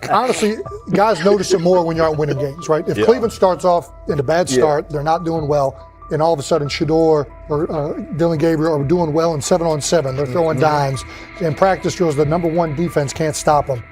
honestly, guys notice it more when you're out winning games, right? If Cleveland starts off in a bad start, they're not doing well, and all of a sudden Shedeur or Dillon Gabriel are doing well in 7-on-7, they're throwing dimes, and practice drills, the number one defense can't stop them.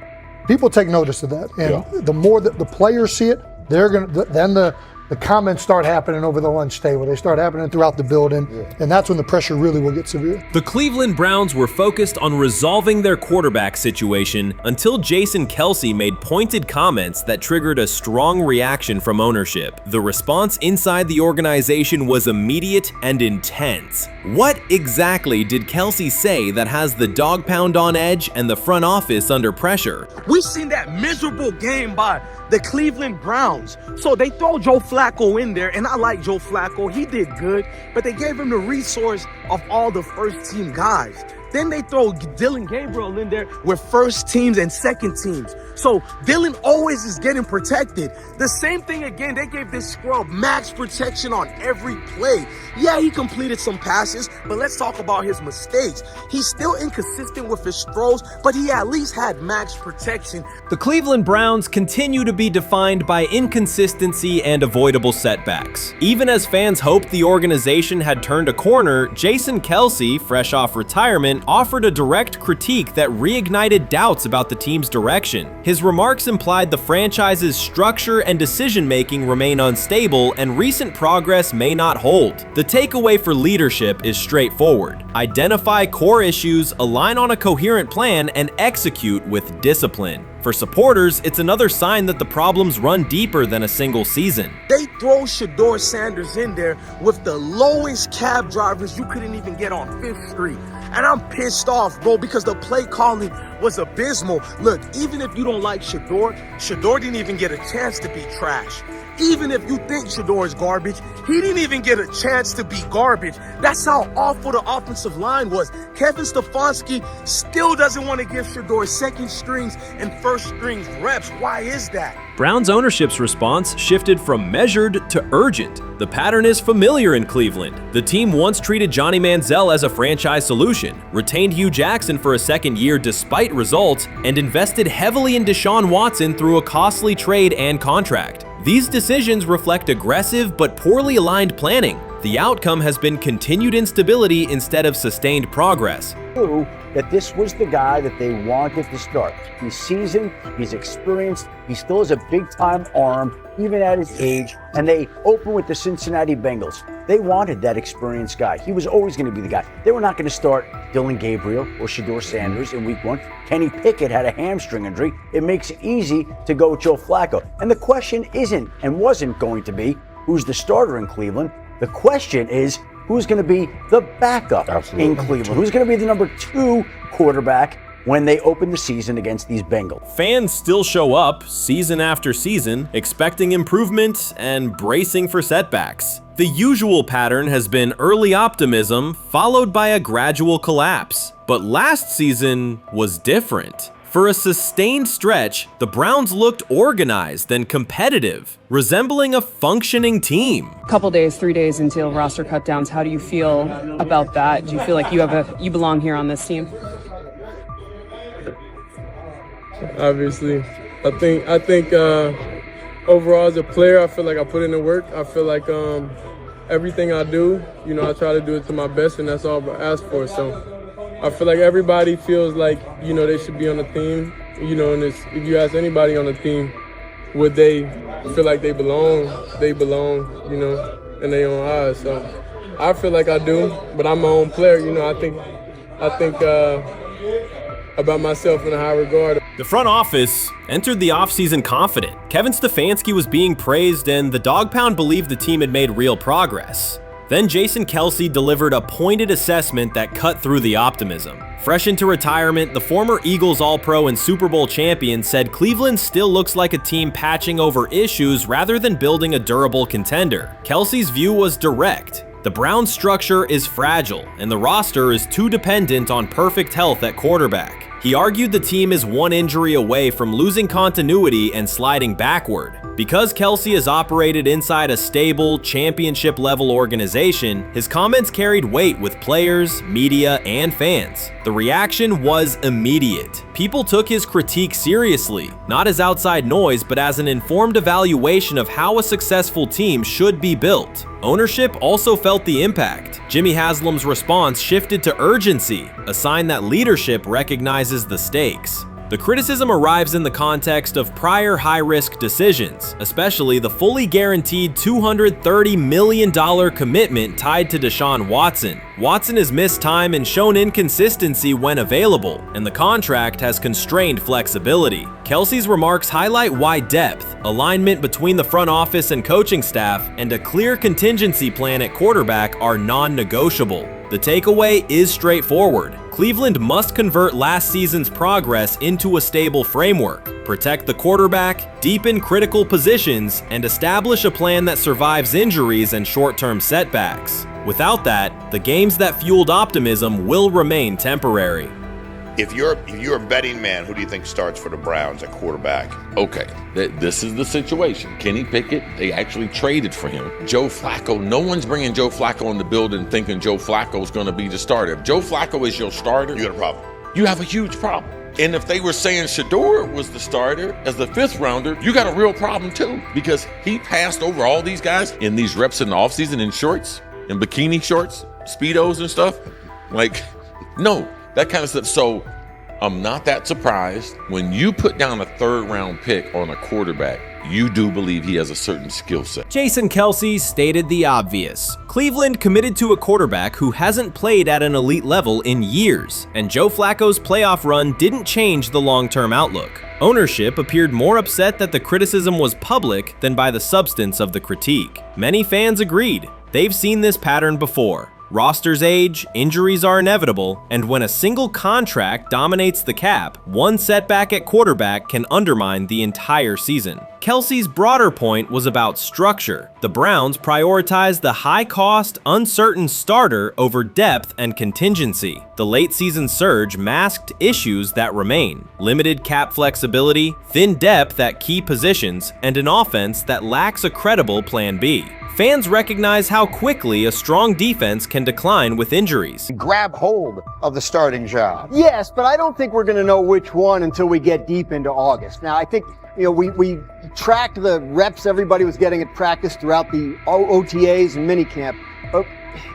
People take notice of that, and the more that the players see it, they're gonna then the comments start happening over the lunch table. They start happening throughout the building, and that's when the pressure really will get severe. The Cleveland Browns were focused on resolving their quarterback situation until Jason Kelce made pointed comments that triggered a strong reaction from ownership. The response inside the organization was immediate and intense. What exactly did Kelce say that has the dog pound on edge and the front office under pressure? We've seen that miserable game by the Cleveland Browns. So they throw Joe Flacco in there, and I like Joe Flacco. He did good, but they gave him the resource of all the first-team guys. Then they throw Dillon Gabriel in there with first teams and second teams. So Dillon always is getting protected. The same thing again, they gave this scrub max protection on every play. Yeah, he completed some passes, but let's talk about his mistakes. He's still inconsistent with his throws, but he at least had max protection. The Cleveland Browns continue to be defined by inconsistency and avoidable setbacks. Even as fans hoped the organization had turned a corner, Jason Kelce, fresh off retirement, offered a direct critique that reignited doubts about the team's direction. His remarks implied the franchise's structure and decision-making remain unstable and recent progress may not hold. The takeaway for leadership is straightforward. Identify core issues, align on a coherent plan, and execute with discipline. For supporters, it's another sign that the problems run deeper than a single season. They throw Shedeur Sanders in there with the lowest cab drivers you couldn't even get on 5th Street. And I'm pissed off, bro, because the play calling was abysmal. Look, even if you don't like Shedeur, Shedeur didn't even get a chance to be trash. Even if you think Shedeur is garbage, he didn't even get a chance to be garbage. That's how awful the offensive line was. Kevin Stefanski still doesn't want to give Shedeur second strings and first strings reps. Why is that? Browns ownership's response shifted from measured to urgent. The pattern is familiar in Cleveland. The team once treated Johnny Manziel as a franchise solution, retained Hugh Jackson for a second year despite results, and invested heavily in Deshaun Watson through a costly trade and contract. These decisions reflect aggressive but poorly aligned planning. The outcome has been continued instability instead of sustained progress. That this was the guy that they wanted to start. He's seasoned, he's experienced, he still has a big-time arm, even at his age, and they open with the Cincinnati Bengals. They wanted that experienced guy. He was always going to be the guy. They were not going to start Dillon Gabriel or Shedeur Sanders in week 1. Kenny Pickett had a hamstring injury. It makes it easy to go with Joe Flacco. And the question isn't and wasn't going to be who's the starter in Cleveland. The question is, who's going to be the backup in Cleveland? Who's going to be the number 2 quarterback when they open the season against these Bengals? Fans still show up season after season, expecting improvement and bracing for setbacks. The usual pattern has been early optimism followed by a gradual collapse. But last season was different. For a sustained stretch, the Browns looked organized and competitive, resembling a functioning team. Couple days, 3 days until roster cutdowns, how do you feel about that? Do you feel like you belong here on this team? Obviously, I think overall as a player, I feel like I put in the work. I feel like everything I do, I try to do it to my best, and that's all I ask for. So I feel like everybody feels like, they should be on the team, and if you ask anybody on the team, would they feel like they belong, in their own eyes. So I feel like I do, but I'm my own player, I think about myself in a high regard. The front office entered the offseason confident. Kevin Stefanski was being praised, and the Dog Pound believed the team had made real progress. Then Jason Kelce delivered a pointed assessment that cut through the optimism. Fresh into retirement, the former Eagles All-Pro and Super Bowl champion said Cleveland still looks like a team patching over issues rather than building a durable contender. Kelce's view was direct. The Browns' structure is fragile, and the roster is too dependent on perfect health at quarterback. He argued the team is one injury away from losing continuity and sliding backward. Because Kelce has operated inside a stable, championship-level organization, his comments carried weight with players, media, and fans. The reaction was immediate. People took his critique seriously, not as outside noise, but as an informed evaluation of how a successful team should be built. Ownership also felt the impact. Jimmy Haslam's response shifted to urgency, a sign that leadership recognizes the stakes. The criticism arrives in the context of prior high-risk decisions, especially the fully guaranteed $230 million commitment tied to Deshaun Watson. Watson has missed time and shown inconsistency when available, and the contract has constrained flexibility. Kelce's remarks highlight why depth, alignment between the front office and coaching staff, and a clear contingency plan at quarterback are non-negotiable. The takeaway is straightforward. Cleveland must convert last season's progress into a stable framework, protect the quarterback, deepen critical positions, and establish a plan that survives injuries and short-term setbacks. Without that, the games that fueled optimism will remain temporary. If you're a betting man, who do you think starts for the Browns at quarterback? Okay, this is the situation. Kenny Pickett, they actually traded for him. Joe Flacco, no one's bringing Joe Flacco in the building thinking Joe Flacco's going to be the starter. If Joe Flacco is your starter, You got a problem. you have a huge problem. And if they were saying Shedeur was the starter as the 5th rounder, you got a real problem too, because he passed over all these guys in these reps in the offseason in shorts, in bikini shorts, Speedos and stuff. Like, no. That kind of stuff. So I'm not that surprised when you put down a 3rd round pick on a quarterback. You do believe he has a certain skill set. Jason Kelce stated the obvious. Cleveland committed to a quarterback who hasn't played at an elite level in years, and Joe Flacco's playoff run didn't change the long-term outlook. Ownership appeared more upset that the criticism was public than by the substance of the critique. Many fans agreed. They've seen this pattern before. Rosters age, injuries are inevitable, and when a single contract dominates the cap, one setback at quarterback can undermine the entire season. Kelce's broader point was about structure. The Browns prioritized the high-cost, uncertain starter over depth and contingency. The late-season surge masked issues that remain: limited cap flexibility, thin depth at key positions, and an offense that lacks a credible plan B. Fans recognize how quickly a strong defense can decline with injuries. Grab hold of the starting job. Yes, but I don't think we're going to know which one until we get deep into August. Now, I think, we tracked the reps everybody was getting at practice throughout the OTAs and minicamp. But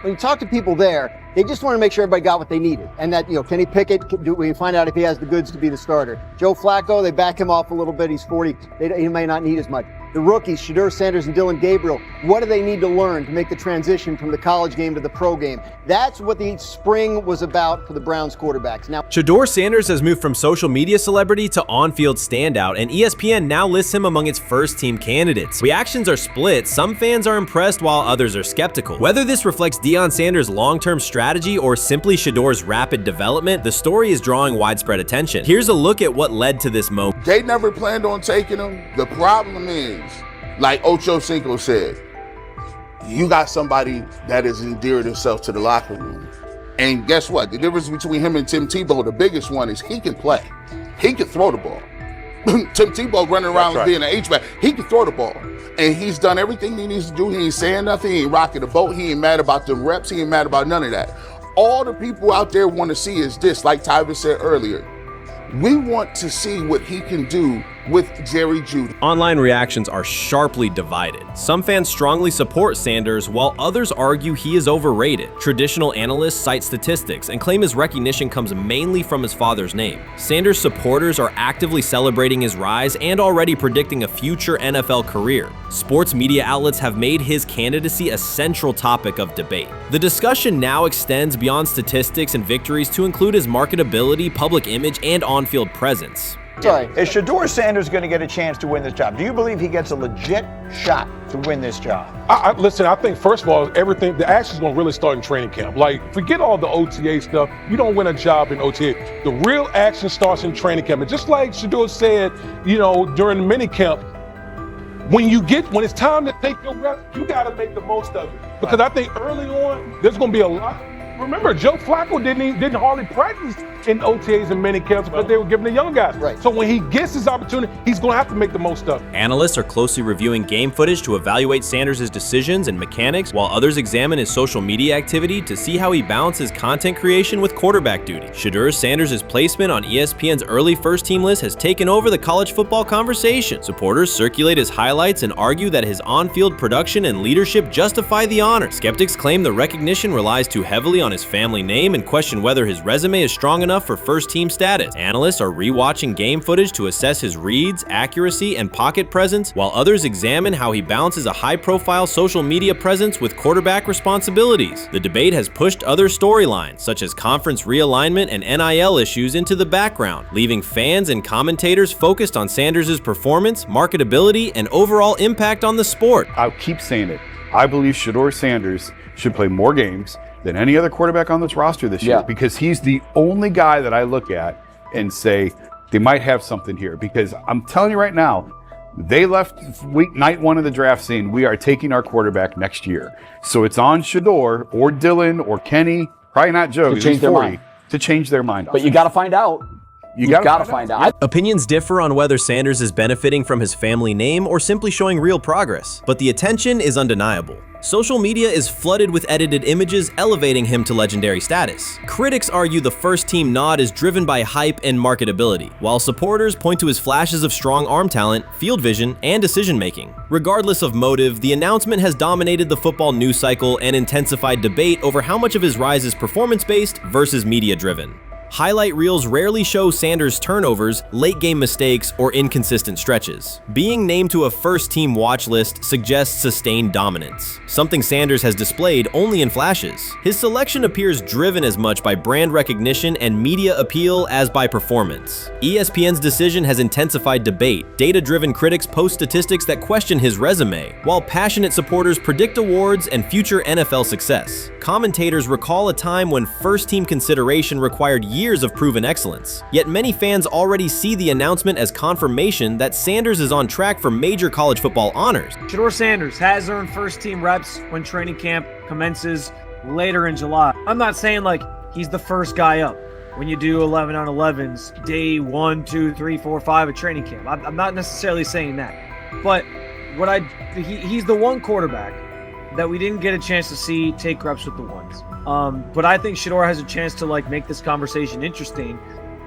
when you talk to people there, they just want to make sure everybody got what they needed. And that, Kenny Pickett, we can find out if he has the goods to be the starter. Joe Flacco, they back him off a little bit. He's 40. He may not need as much. The rookies, Shedeur Sanders and Dylan Gabriel, what do they need to learn to make the transition from the college game to the pro game? That's what the spring was about for the Browns quarterbacks. Now, Shedeur Sanders has moved from social media celebrity to on-field standout, and ESPN now lists him among its first-team candidates. Reactions are split. Some fans are impressed while others are skeptical. Whether this reflects Deion Sanders' long-term strategy or simply Shedeur's rapid development, the story is drawing widespread attention. Here's a look at what led to this moment. They never planned on taking him. The problem is, like Ocho Cinco said, you got somebody that has endeared himself to the locker room. And guess what? The difference between him and Tim Tebow, the biggest one, is he can play. He can throw the ball. Tim Tebow running around being an H-back. He can throw the ball. And he's done everything he needs to do. He ain't saying nothing. He ain't rocking the boat. He ain't mad about the reps. He ain't mad about none of that. All the people out there want to see is this, like Tyver said earlier. We want to see what he can do with Jerry Jeudy. Online reactions are sharply divided. Some fans strongly support Sanders, while others argue he is overrated. Traditional analysts cite statistics and claim his recognition comes mainly from his father's name. Sanders supporters are actively celebrating his rise and already predicting a future NFL career. Sports media outlets have made his candidacy a central topic of debate. The discussion now extends beyond statistics and victories to include his marketability, public image, and on-field presence. sorry. Is Shedeur Sanders going to get a chance to win this job? Do you believe he gets a legit shot to win this job? Listen, I think, first of all, the action's going to really start in training camp. Like, forget all the OTA stuff. You don't win a job in OTA. The real action starts in training camp. And just like Shedeur said, during the mini camp, when it's time to take your reps, you got to make the most of it. Because I think early on, there's going to be a lot remember, Joe Flacco didn't hardly practice in OTAs and mini camps because they were giving the young guys. Right. So when he gets his opportunity, he's going to have to make the most of it. Analysts are closely reviewing game footage to evaluate Sanders' decisions and mechanics, while others examine his social media activity to see how he balances content creation with quarterback duty. Shedeur Sanders' placement on ESPN's early first-team list has taken over the college football conversation. Supporters circulate his highlights and argue that his on-field production and leadership justify the honor. Skeptics claim the recognition relies too heavily on his family name and question whether his resume is strong enough for first-team status. Analysts are rewatching game footage to assess his reads, accuracy, and pocket presence, while others examine how he balances a high-profile social media presence with quarterback responsibilities. The debate has pushed other storylines, such as conference realignment and NIL issues, into the background, leaving fans and commentators focused on Sanders' performance, marketability, and overall impact on the sport. I'll keep saying it. I believe Shedeur Sanders should play more games than any other quarterback on this roster this year, because he's the only guy that I look at and say they might have something here. Because I'm telling you right now, they left night one of the draft saying we are taking our quarterback next year. So it's on Shedeur or Dylan or Kenny, probably not Joe, to change their mind. To change their mind. But you got to find out. You got to find out. Opinions differ on whether Sanders is benefiting from his family name or simply showing real progress, but the attention is undeniable. Social media is flooded with edited images elevating him to legendary status. Critics argue the first-team nod is driven by hype and marketability, while supporters point to his flashes of strong arm talent, field vision, and decision-making. Regardless of motive, the announcement has dominated the football news cycle and intensified debate over how much of his rise is performance-based versus media-driven. Highlight reels rarely show Sanders' turnovers, late-game mistakes, or inconsistent stretches. Being named to a first-team watch list suggests sustained dominance, something Sanders has displayed only in flashes. His selection appears driven as much by brand recognition and media appeal as by performance. ESPN's decision has intensified debate. Data-driven critics post statistics that question his resume, while passionate supporters predict awards and future NFL success. Commentators recall a time when first-team consideration required years of proven excellence. Yet many fans already see the announcement as confirmation that Sanders is on track for major college football honors. Shedeur Sanders has earned first-team reps when training camp commences later in July. I'm not saying like he's the first guy up when you do 11 on 11s day 1, 2, 3, 4, 5 at training camp. I'm not necessarily saying that, but he's the one quarterback that we didn't get a chance to see take reps with the ones. But I think Shedeur has a chance to like make this conversation interesting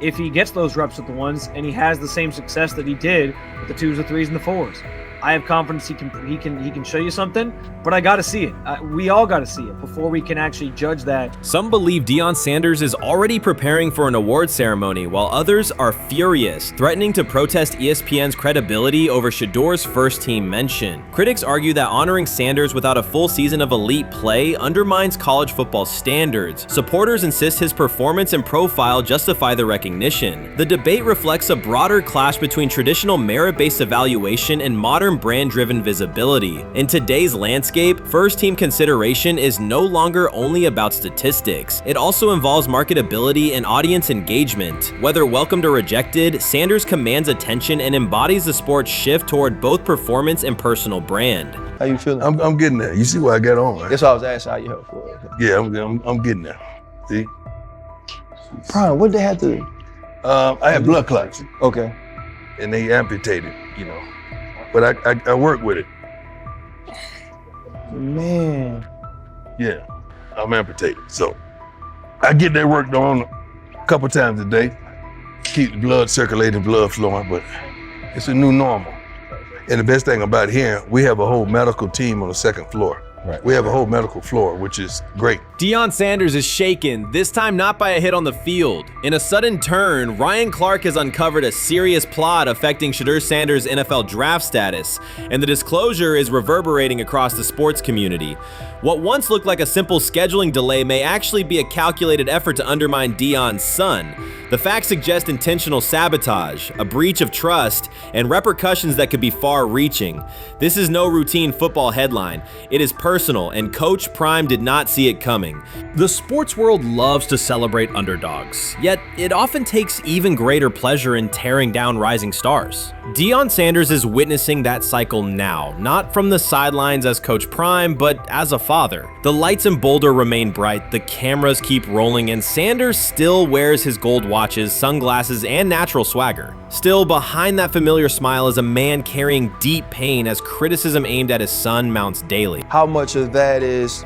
if he gets those reps with the ones and he has the same success that he did with the 2s, the 3s, and the 4s. I have confidence he can show you something, but I got to see it. We all got to see it before we can actually judge that. Some believe Deion Sanders is already preparing for an award ceremony, while others are furious, threatening to protest ESPN's credibility over Shedeur's first-team mention. Critics argue that honoring Sanders without a full season of elite play undermines college football standards. Supporters insist his performance and profile justify the recognition. The debate reflects a broader clash between traditional merit-based evaluation and modern brand-driven visibility. In today's landscape, first-team consideration is no longer only about statistics. It also involves marketability and audience engagement. Whether welcomed or rejected, Sanders commands attention and embodies the sport's shift toward both performance and personal brand. How you feeling? I'm getting there. You see what I got on, right? That's why I was asking how you help for it. Yeah, I'm getting there. See? Brian, what they had to do? I had blood clots. Okay. And they amputated, you know. But I work with it. Man. Yeah, I'm amputated. So I get that work done a couple times a day. Keep the blood circulating, blood flowing, but it's a new normal. And the best thing about here, we have a whole medical team on the second floor. Right. We have a whole medical floor, which is great. Deion Sanders is shaken, this time not by a hit on the field. In a sudden turn, Ryan Clark has uncovered a serious plot affecting Shedeur Sanders' NFL draft status, and the disclosure is reverberating across the sports community. What once looked like a simple scheduling delay may actually be a calculated effort to undermine Deion's son. The facts suggest intentional sabotage, a breach of trust, and repercussions that could be far-reaching. This is no routine football headline. It is personal, and Coach Prime did not see it coming. winning. The sports world loves to celebrate underdogs, yet it often takes even greater pleasure in tearing down rising stars. Deion Sanders is witnessing that cycle now, not from the sidelines as Coach Prime, but as a father. The lights in Boulder remain bright, the cameras keep rolling, and Sanders still wears his gold watches, sunglasses, and natural swagger. Still, behind that familiar smile is a man carrying deep pain as criticism aimed at his son mounts daily. How much of that is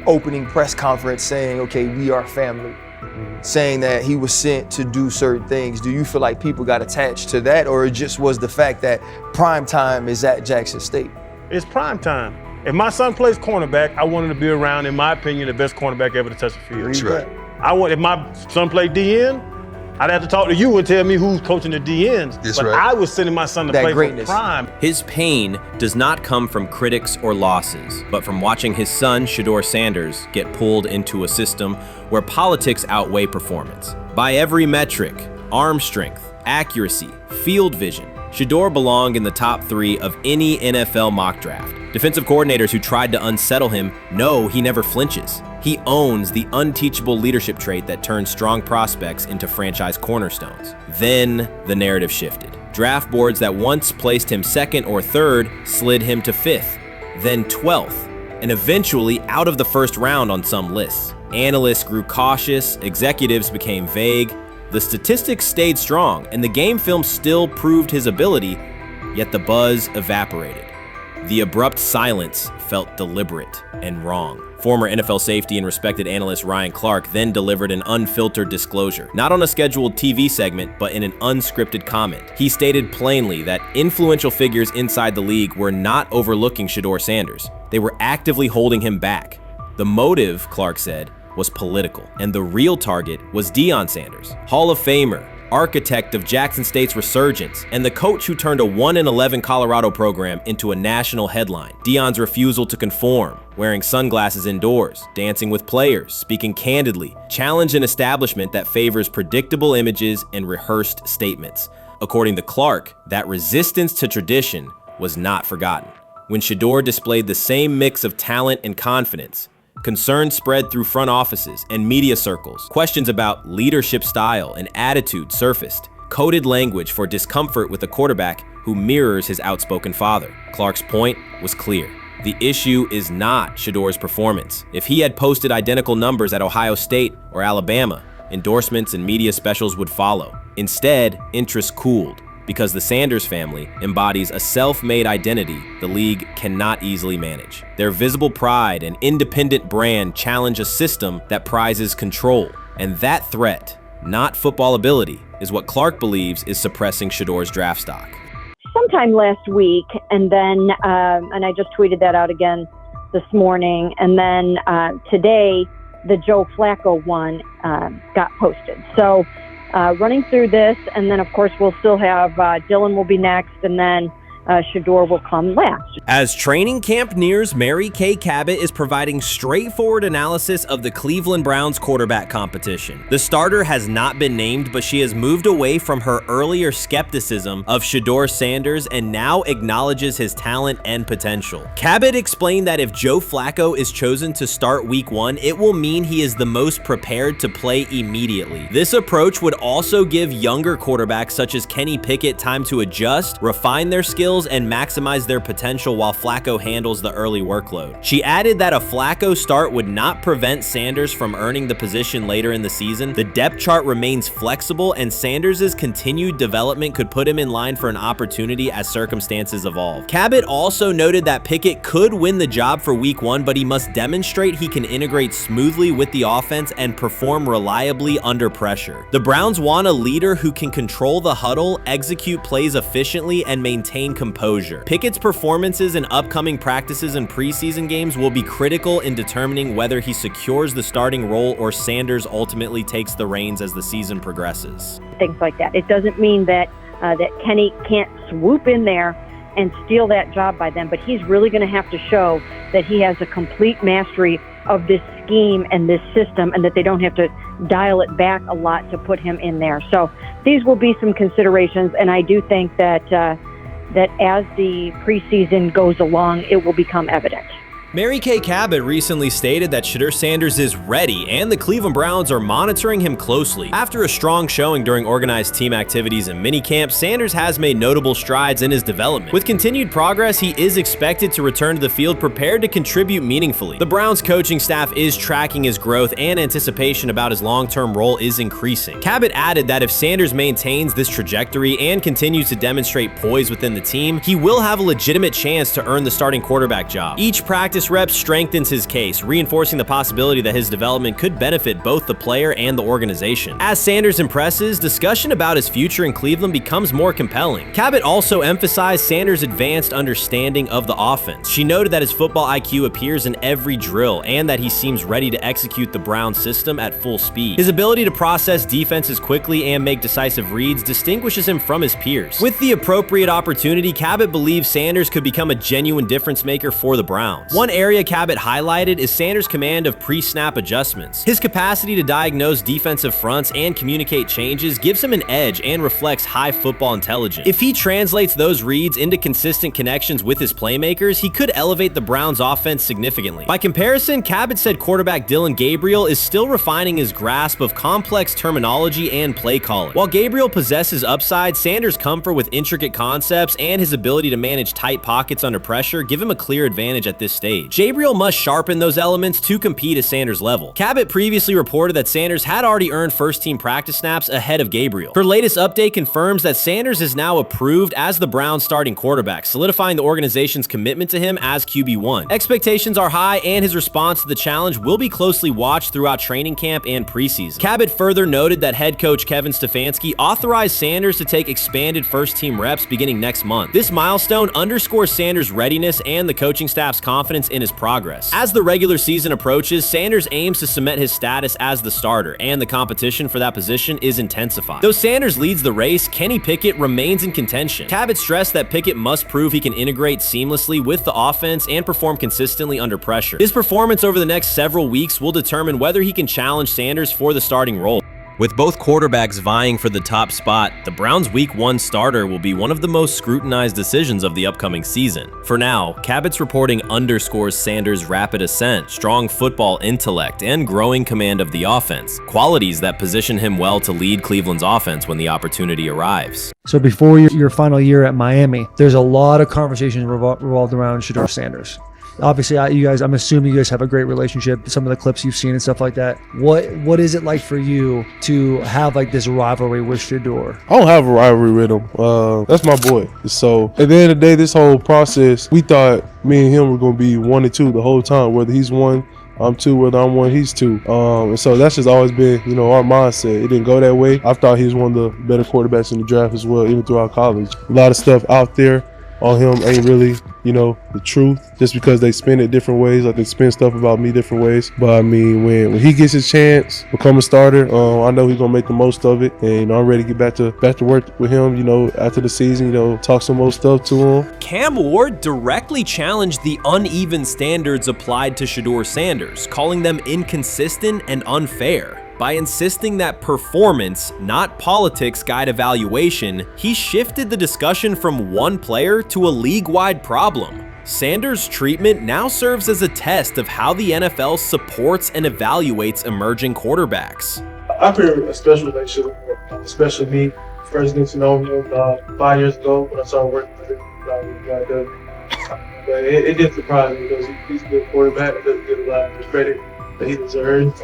opening press conference saying, okay, we are family, saying that he was sent to do certain things? Do you feel like people got attached to that, or it just was the fact that prime time is at Jackson State? It's prime time. If my son plays cornerback, I want him to be around, in my opinion, the best cornerback ever to touch the field. That's right. If my son played DN, I'd have to talk to you and tell me who's coaching the DNs. That's but right. I was sending my son to play for prime. His pain does not come from critics or losses, but from watching his son, Shedeur Sanders, get pulled into a system where politics outweigh performance. By every metric, arm strength, accuracy, field vision, Shedeur belonged in the top 3 of any NFL mock draft. Defensive coordinators who tried to unsettle him know he never flinches. He owns the unteachable leadership trait that turns strong prospects into franchise cornerstones. Then the narrative shifted. Draft boards that once placed him 2nd or 3rd slid him to 5th, then 12th, and eventually out of the 1st round on some lists. Analysts grew cautious, executives became vague, the statistics stayed strong, and the game film still proved his ability, yet the buzz evaporated. The abrupt silence felt deliberate and wrong. Former NFL safety and respected analyst Ryan Clark then delivered an unfiltered disclosure, not on a scheduled TV segment, but in an unscripted comment. He stated plainly that influential figures inside the league were not overlooking Shedeur Sanders. They were actively holding him back. The motive, Clark said, was political, and the real target was Deion Sanders, Hall of Famer, architect of Jackson State's resurgence, and the coach who turned a 1-11 Colorado program into a national headline. Deion's refusal to conform, wearing sunglasses indoors, dancing with players, speaking candidly, challenged an establishment that favors predictable images and rehearsed statements. According to Clark, that resistance to tradition was not forgotten. When Shedeur displayed the same mix of talent and confidence, concern spread through front offices and media circles. Questions about leadership style and attitude surfaced. Coded language for discomfort with a quarterback who mirrors his outspoken father. Clark's point was clear. The issue is not Shedeur's performance. If he had posted identical numbers at Ohio State or Alabama, endorsements and media specials would follow. Instead, interest cooled, because the Sanders family embodies a self-made identity the league cannot easily manage. Their visible pride and independent brand challenge a system that prizes control. And that threat, not football ability, is what Clark believes is suppressing Shedeur's draft stock. Sometime last week, and then, and I just tweeted that out again this morning, and then today, the Joe Flacco one got posted. So running through this, and then of course we'll still have Dylan will be next, and then Shedeur will come last. As training camp nears, Mary Kay Cabot is providing straightforward analysis of the Cleveland Browns quarterback competition. The starter has not been named, but she has moved away from her earlier skepticism of Shedeur Sanders and now acknowledges his talent and potential. Cabot explained that if Joe Flacco is chosen to start week 1, it will mean he is the most prepared to play immediately. This approach would also give younger quarterbacks such as Kenny Pickett time to adjust, refine their skills, and maximize their potential while Flacco handles the early workload. She added that a Flacco start would not prevent Sanders from earning the position later in the season. The depth chart remains flexible, and Sanders' continued development could put him in line for an opportunity as circumstances evolve. Cabot also noted that Pickett could win the job for week 1, but he must demonstrate he can integrate smoothly with the offense and perform reliably under pressure. The Browns want a leader who can control the huddle, execute plays efficiently, and maintain composure. Pickett's performances in upcoming practices and preseason games will be critical in determining whether he secures the starting role or Sanders ultimately takes the reins as the season progresses. Things like that. It doesn't mean that that Kenny can't swoop in there and steal that job by them, but he's really going to have to show that he has a complete mastery of this scheme and this system, and that they don't have to dial it back a lot to put him in there. So these will be some considerations, and I do think that that as the preseason goes along, it will become evident. Mary Kay Cabot recently stated that Shedeur Sanders is ready and the Cleveland Browns are monitoring him closely. After a strong showing during organized team activities and minicamp, Sanders has made notable strides in his development. With continued progress, he is expected to return to the field prepared to contribute meaningfully. The Browns coaching staff is tracking his growth and anticipation about his long-term role is increasing. Cabot added that if Sanders maintains this trajectory and continues to demonstrate poise within the team, he will have a legitimate chance to earn the starting quarterback job. Each practice rep strengthens his case, reinforcing the possibility that his development could benefit both the player and the organization. As Sanders impresses, discussion about his future in Cleveland becomes more compelling. Cabot also emphasized Sanders' advanced understanding of the offense. She noted that his football IQ appears in every drill and that he seems ready to execute the Browns system at full speed. His ability to process defenses quickly and make decisive reads distinguishes him from his peers. With the appropriate opportunity, Cabot believes Sanders could become a genuine difference maker for the Browns. One area Cabot highlighted is Sanders' command of pre-snap adjustments. His capacity to diagnose defensive fronts and communicate changes gives him an edge and reflects high football intelligence. If he translates those reads into consistent connections with his playmakers, he could elevate the Browns' offense significantly. By comparison, Cabot said quarterback Dillon Gabriel is still refining his grasp of complex terminology and play calling. While Gabriel possesses upside, Sanders' comfort with intricate concepts and his ability to manage tight pockets under pressure give him a clear advantage at this stage. Gabriel must sharpen those elements to compete at Sanders' level. Cabot previously reported that Sanders had already earned first-team practice snaps ahead of Gabriel. Her latest update confirms that Sanders is now approved as the Browns' starting quarterback, solidifying the organization's commitment to him as QB1. Expectations are high, and his response to the challenge will be closely watched throughout training camp and preseason. Cabot further noted that head coach Kevin Stefanski authorized Sanders to take expanded first-team reps beginning next month. This milestone underscores Sanders' readiness and the coaching staff's confidence in his progress. As the regular season approaches, Sanders aims to cement his status as the starter, and the competition for that position is intensified. Though Sanders leads the race, Kenny Pickett remains in contention. Cabot stressed that Pickett must prove he can integrate seamlessly with the offense and perform consistently under pressure. His performance over the next several weeks will determine whether he can challenge Sanders for the starting role. With both quarterbacks vying for the top spot, the Browns' Week 1 starter will be one of the most scrutinized decisions of the upcoming season. For now, Cabot's reporting underscores Sanders' rapid ascent, strong football intellect, and growing command of the offense, qualities that position him well to lead Cleveland's offense when the opportunity arrives. So before your final year at Miami, there's a lot of conversations revolved around Shedeur Sanders. Obviously, I'm assuming you guys have a great relationship. Some of the clips you've seen and stuff like that. What is it like for you to have like this rivalry with Shedeur? I don't have a rivalry with him. That's my boy. So at the end of the day, this whole process, we thought me and him were going to be 1 and 2 the whole time. Whether he's 1, I'm 2, whether I'm 1, he's 2. And so that's just always been, our mindset. It didn't go that way. I thought he was one of the better quarterbacks in the draft as well, even throughout college. A lot of stuff out there on him ain't really, the truth, just because they spin it different ways. Like they spin stuff about me different ways. But I mean, when he gets his chance, become a starter, I know he's gonna make the most of it. And I'm ready to get back to work with him, after the season, talk some more stuff to him. Cam Ward directly challenged the uneven standards applied to Shedeur Sanders, calling them inconsistent and unfair. By insisting that performance, not politics, guide evaluation, he shifted the discussion from one player to a league-wide problem. Sanders' treatment now serves as a test of how the NFL supports and evaluates emerging quarterbacks. I feel a special relationship with him, especially me. First getting to know him 5 years ago when I started working with him. But it did surprise me because he's a good quarterback. It doesn't get a lot of credit that he deserves.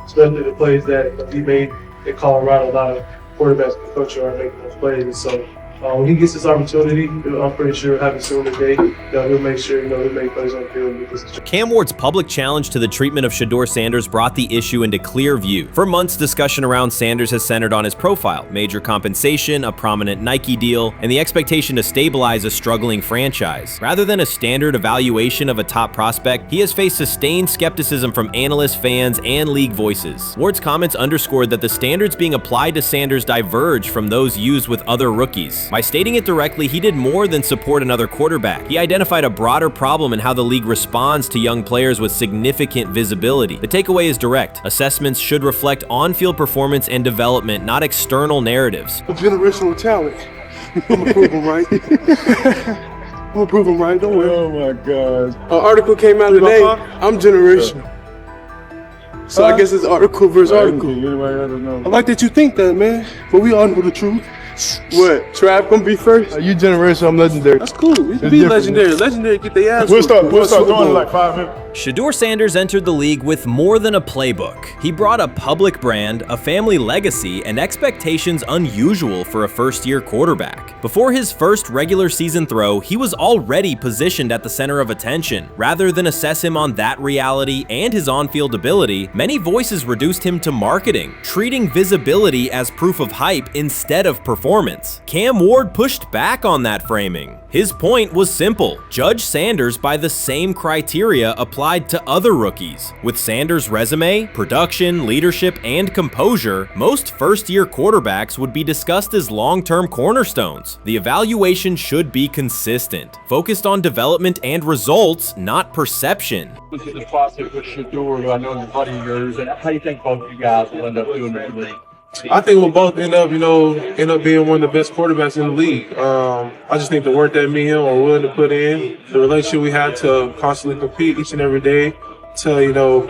Especially the plays that he made in Colorado. A lot of quarterbacks in the country are making those plays. And so when he gets this opportunity, I'm pretty sure having soon today that he'll make sure he'll make plays on the field. Cam Ward's public challenge to the treatment of Shedeur Sanders brought the issue into clear view. For months, discussion around Sanders has centered on his profile, major compensation, a prominent Nike deal, and the expectation to stabilize a struggling franchise. Rather than a standard evaluation of a top prospect, he has faced sustained skepticism from analysts, fans, and league voices. Ward's comments underscored that the standards being applied to Sanders diverge from those used with other rookies. By stating it directly, he did more than support another quarterback. He identified a broader problem in how the league responds to young players with significant visibility. The takeaway is direct. Assessments should reflect on-field performance and development, not external narratives. A generational talent. I'm a proven, right? gonna prove him right. Don't worry. Oh my gosh. An article came out today. I'm generational. So I guess it's article versus article. I like that you think that, man. But we all know the truth. What? Trav gonna be first? You generational, I'm legendary. That's cool. We can be legendary. Legendary get their ass. We'll start doing it like 5 minutes. Shedeur Sanders entered the league with more than a playbook. He brought a public brand, a family legacy, and expectations unusual for a first-year quarterback. Before his first regular season throw, he was already positioned at the center of attention. Rather than assess him on that reality and his on-field ability, many voices reduced him to marketing, treating visibility as proof of hype instead of performance. Cam Ward pushed back on that framing. His point was simple: judge Sanders by the same criteria applied to other rookies. With Sanders' resume, production, leadership, and composure, most first-year quarterbacks would be discussed as long-term cornerstones. The evaluation should be consistent, focused on development and results, not perception. Look at the process with Shedeur, who I know is a buddy of yours, and how do you think both of you guys will end up doing in the league? I think we'll both end up being one of the best quarterbacks in the league. I just think the work that me and him are willing to put in, the relationship we have to constantly compete each and every day, to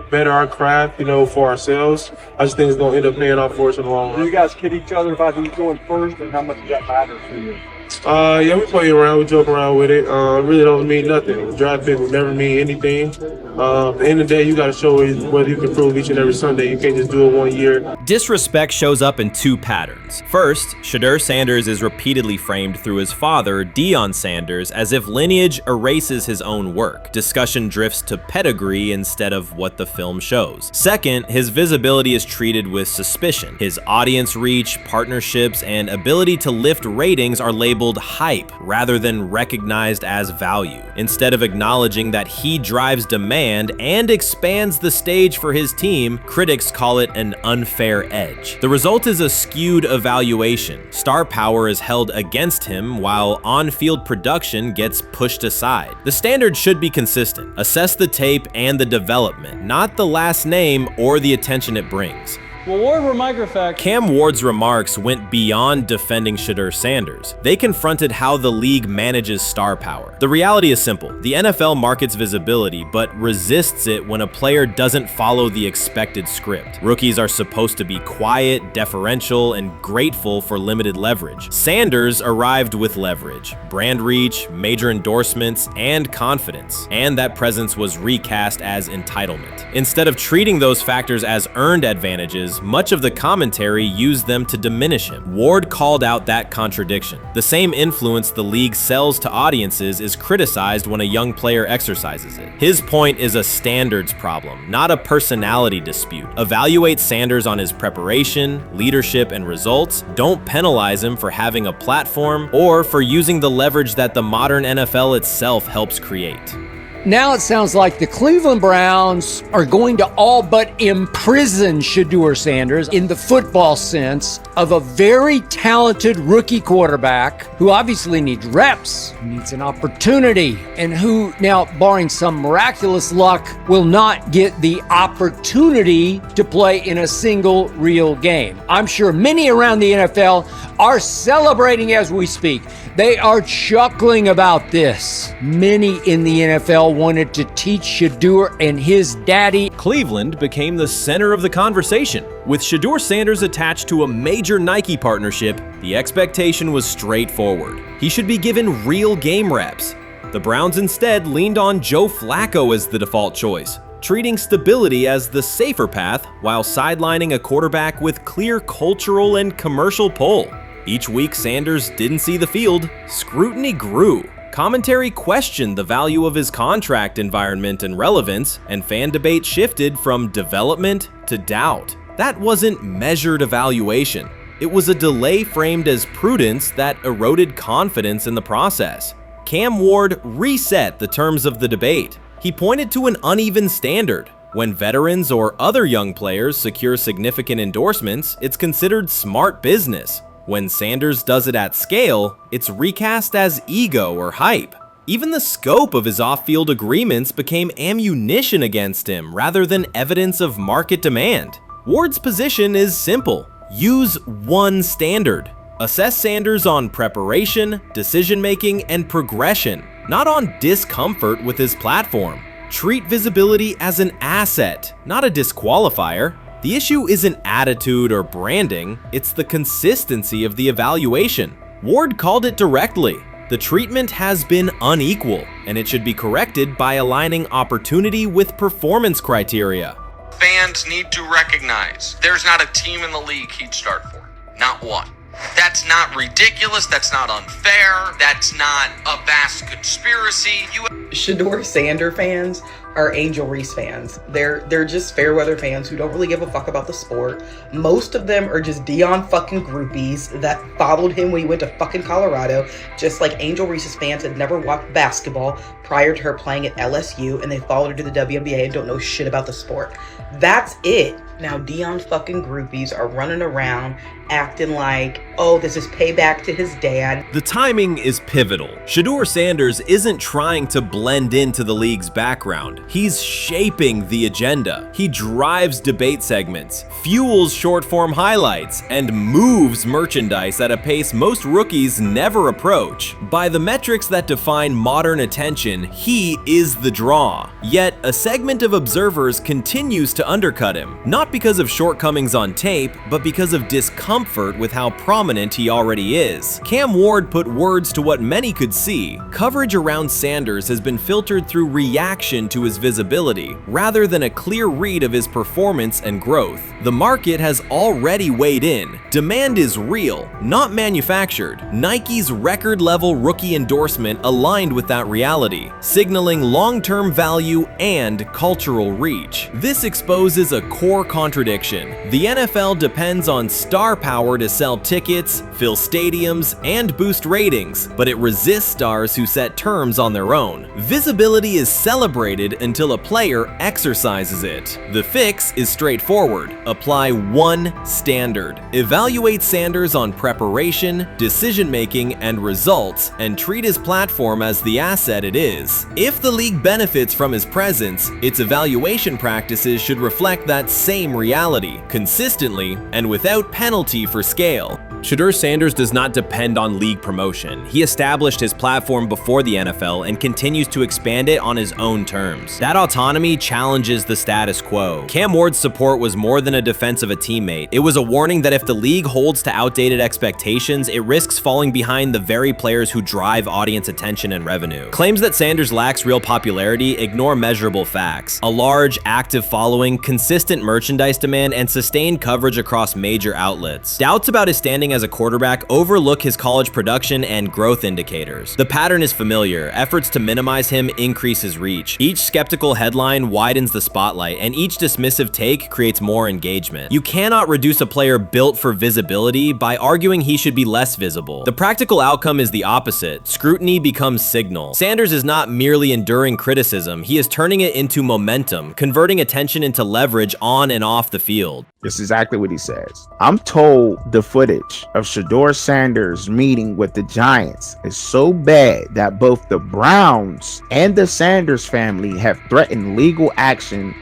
better our craft, for ourselves. I just think it's gonna end up paying off for us in the long run. You guys kid each other about who's going first and how much that matters to you? Yeah, we play around, we joke around with it. It really don't mean nothing. The draft pick will never mean anything. At the end of the day, you got to show whether you can prove each and every Sunday. You can't just do it 1 year. Disrespect shows up in two patterns. First, Shedeur Sanders is repeatedly framed through his father, Deion Sanders, as if lineage erases his own work. Discussion drifts to pedigree instead of what the film shows. Second, his visibility is treated with suspicion. His audience reach, partnerships, and ability to lift ratings are labeled hype rather than recognized as value. Instead of acknowledging that he drives demand and expands the stage for his team, critics call it an unfair edge. The result is a skewed evaluation. Star power is held against him while on-field production gets pushed aside. The standard should be consistent. Assess the tape and the development, not the last name or the attention it brings. Well, Ward were microfact. Cam Ward's remarks went beyond defending Shedeur Sanders. They confronted how the league manages star power. The reality is simple. The NFL markets visibility, but resists it when a player doesn't follow the expected script. Rookies are supposed to be quiet, deferential, and grateful for limited leverage. Sanders arrived with leverage, brand reach, major endorsements, and confidence. And that presence was recast as entitlement. Instead of treating those factors as earned advantages, much of the commentary used them to diminish him. Ward called out that contradiction. The same influence the league sells to audiences is criticized when a young player exercises it. His point is a standards problem, not a personality dispute. Evaluate Sanders on his preparation, leadership, and results. Don't penalize him for having a platform or for using the leverage that the modern NFL itself helps create. Now it sounds like the Cleveland Browns are going to all but imprison Shedeur Sanders in the football sense of a very talented rookie quarterback who obviously needs reps, needs an opportunity, and who now, barring some miraculous luck, will not get the opportunity to play in a single real game. I'm sure many around the NFL are celebrating as we speak. They are chuckling about this. Many in the NFL wanted to teach Shedeur and his daddy. Cleveland became the center of the conversation. With Shedeur Sanders attached to a major Nike partnership, the expectation was straightforward. He should be given real game reps. The Browns instead leaned on Joe Flacco as the default choice, treating stability as the safer path while sidelining a quarterback with clear cultural and commercial pull. Each week Sanders didn't see the field, scrutiny grew. Commentary questioned the value of his contract environment and relevance, and fan debate shifted from development to doubt. That wasn't measured evaluation. It was a delay framed as prudence that eroded confidence in the process. Cam Ward reset the terms of the debate. He pointed to an uneven standard. When veterans or other young players secure significant endorsements, it's considered smart business. When Sanders does it at scale, it's recast as ego or hype. Even the scope of his off-field agreements became ammunition against him rather than evidence of market demand. Ward's position is simple. Use one standard. Assess Sanders on preparation, decision-making, and progression, not on discomfort with his platform. Treat visibility as an asset, not a disqualifier. The issue isn't attitude or branding, it's the consistency of the evaluation. Ward called it directly. The treatment has been unequal, and it should be corrected by aligning opportunity with performance criteria. Fans need to recognize there's not a team in the league he'd start for. Not one. That's not ridiculous. That's not unfair. That's not a vast conspiracy. Shedeur Sander fans are Angel Reese fans. They're just fair weather fans who don't really give a fuck about the sport. Most of them are just Dion fucking groupies that followed him when he went to fucking Colorado, just like Angel Reese's fans had never watched basketball prior to her playing at LSU, and they followed her to the WNBA and don't know shit about the sport. That's it. Now Dion fucking groupies are running around acting like, oh, this is payback to his dad. The timing is pivotal. Shedeur Sanders isn't trying to blend into the league's background. He's shaping the agenda. He drives debate segments, fuels short-form highlights, and moves merchandise at a pace most rookies never approach. By the metrics that define modern attention, he is the draw. Yet, a segment of observers continues to undercut him, not because of shortcomings on tape, but because of discomfort with how prominent he already is. Cam Ward put words to what many could see. Coverage around Sanders has been filtered through reaction to his visibility, rather than a clear read of his performance and growth. The market has already weighed in. Demand is real, not manufactured. Nike's record-level rookie endorsement aligned with that reality, signaling long-term value and cultural reach. This exposes a core contradiction. The NFL depends on star power to sell tickets, fill stadiums, and boost ratings, but it resists stars who set terms on their own. Visibility is celebrated until a player exercises it. The fix is straightforward. Apply one standard. Evaluate Sanders on preparation, decision-making, and results, and treat his platform as the asset it is. If the league benefits from his presence, its evaluation practices should reflect that same reality, consistently and without penalty for scale. Shedeur Sanders does not depend on league promotion. He established his platform before the NFL and continues to expand it on his own terms. That autonomy challenges the status quo. Cam Ward's support was more than a defense of a teammate. It was a warning that if the league holds to outdated expectations, it risks falling behind the very players who drive audience attention and revenue. Claims that Sanders lacks real popularity ignore measurable facts. A large, active following, consistent merchandise demand, and sustained coverage across major outlets. Doubts about his standing as a quarterback overlook his college production and growth indicators. The pattern is familiar. Efforts to minimize him increase his reach. Each skeptical headline widens the spotlight, and each dismissive take creates more engagement. You cannot reduce a player built for visibility by arguing he should be less visible. The practical outcome is the opposite. Scrutiny becomes signal. Sanders is not merely enduring criticism, he is turning it into momentum, converting attention into leverage on and off the field. That's exactly what he says. I'm told the footage of Shedeur Sanders meeting with the Giants is so bad that both the Browns and the Sanders family have threatened legal action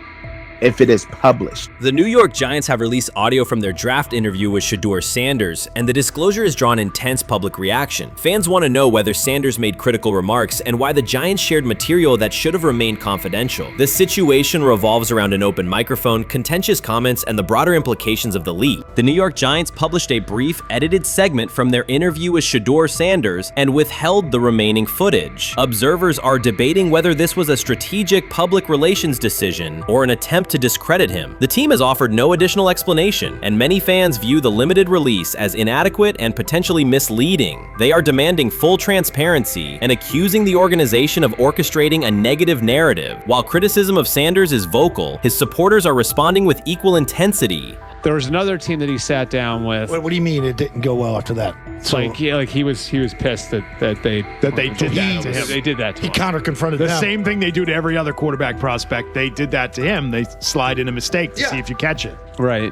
if it is published. The New York Giants have released audio from their draft interview with Shedeur Sanders, and the disclosure has drawn intense public reaction. Fans want to know whether Sanders made critical remarks and why the Giants shared material that should have remained confidential. The situation revolves around an open microphone, contentious comments, and the broader implications of the leak. The New York Giants published a brief, edited segment from their interview with Shedeur Sanders and withheld the remaining footage. Observers are debating whether this was a strategic public relations decision or an attempt to discredit him. The team has offered no additional explanation, and many fans view the limited release as inadequate and potentially misleading. They are demanding full transparency and accusing the organization of orchestrating a negative narrative. While criticism of Sanders is vocal, his supporters are responding with equal intensity. There was another team that he sat down with. What do you mean it didn't go well after that? So, he was pissed that they did that to him. They did that to him. He counter-confronted the them. same thing they do to every other quarterback prospect. They did that to him. They slide in a mistake to see if you catch it. Right.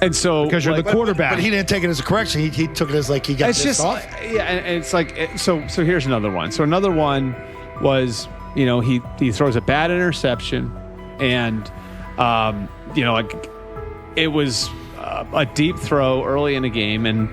And so because you're the quarterback. But he didn't take it as a correction. He took it as like he got pissed off. Yeah, and it's like so here's another one. So another one was, he throws a bad interception, and it was a deep throw early in the game, and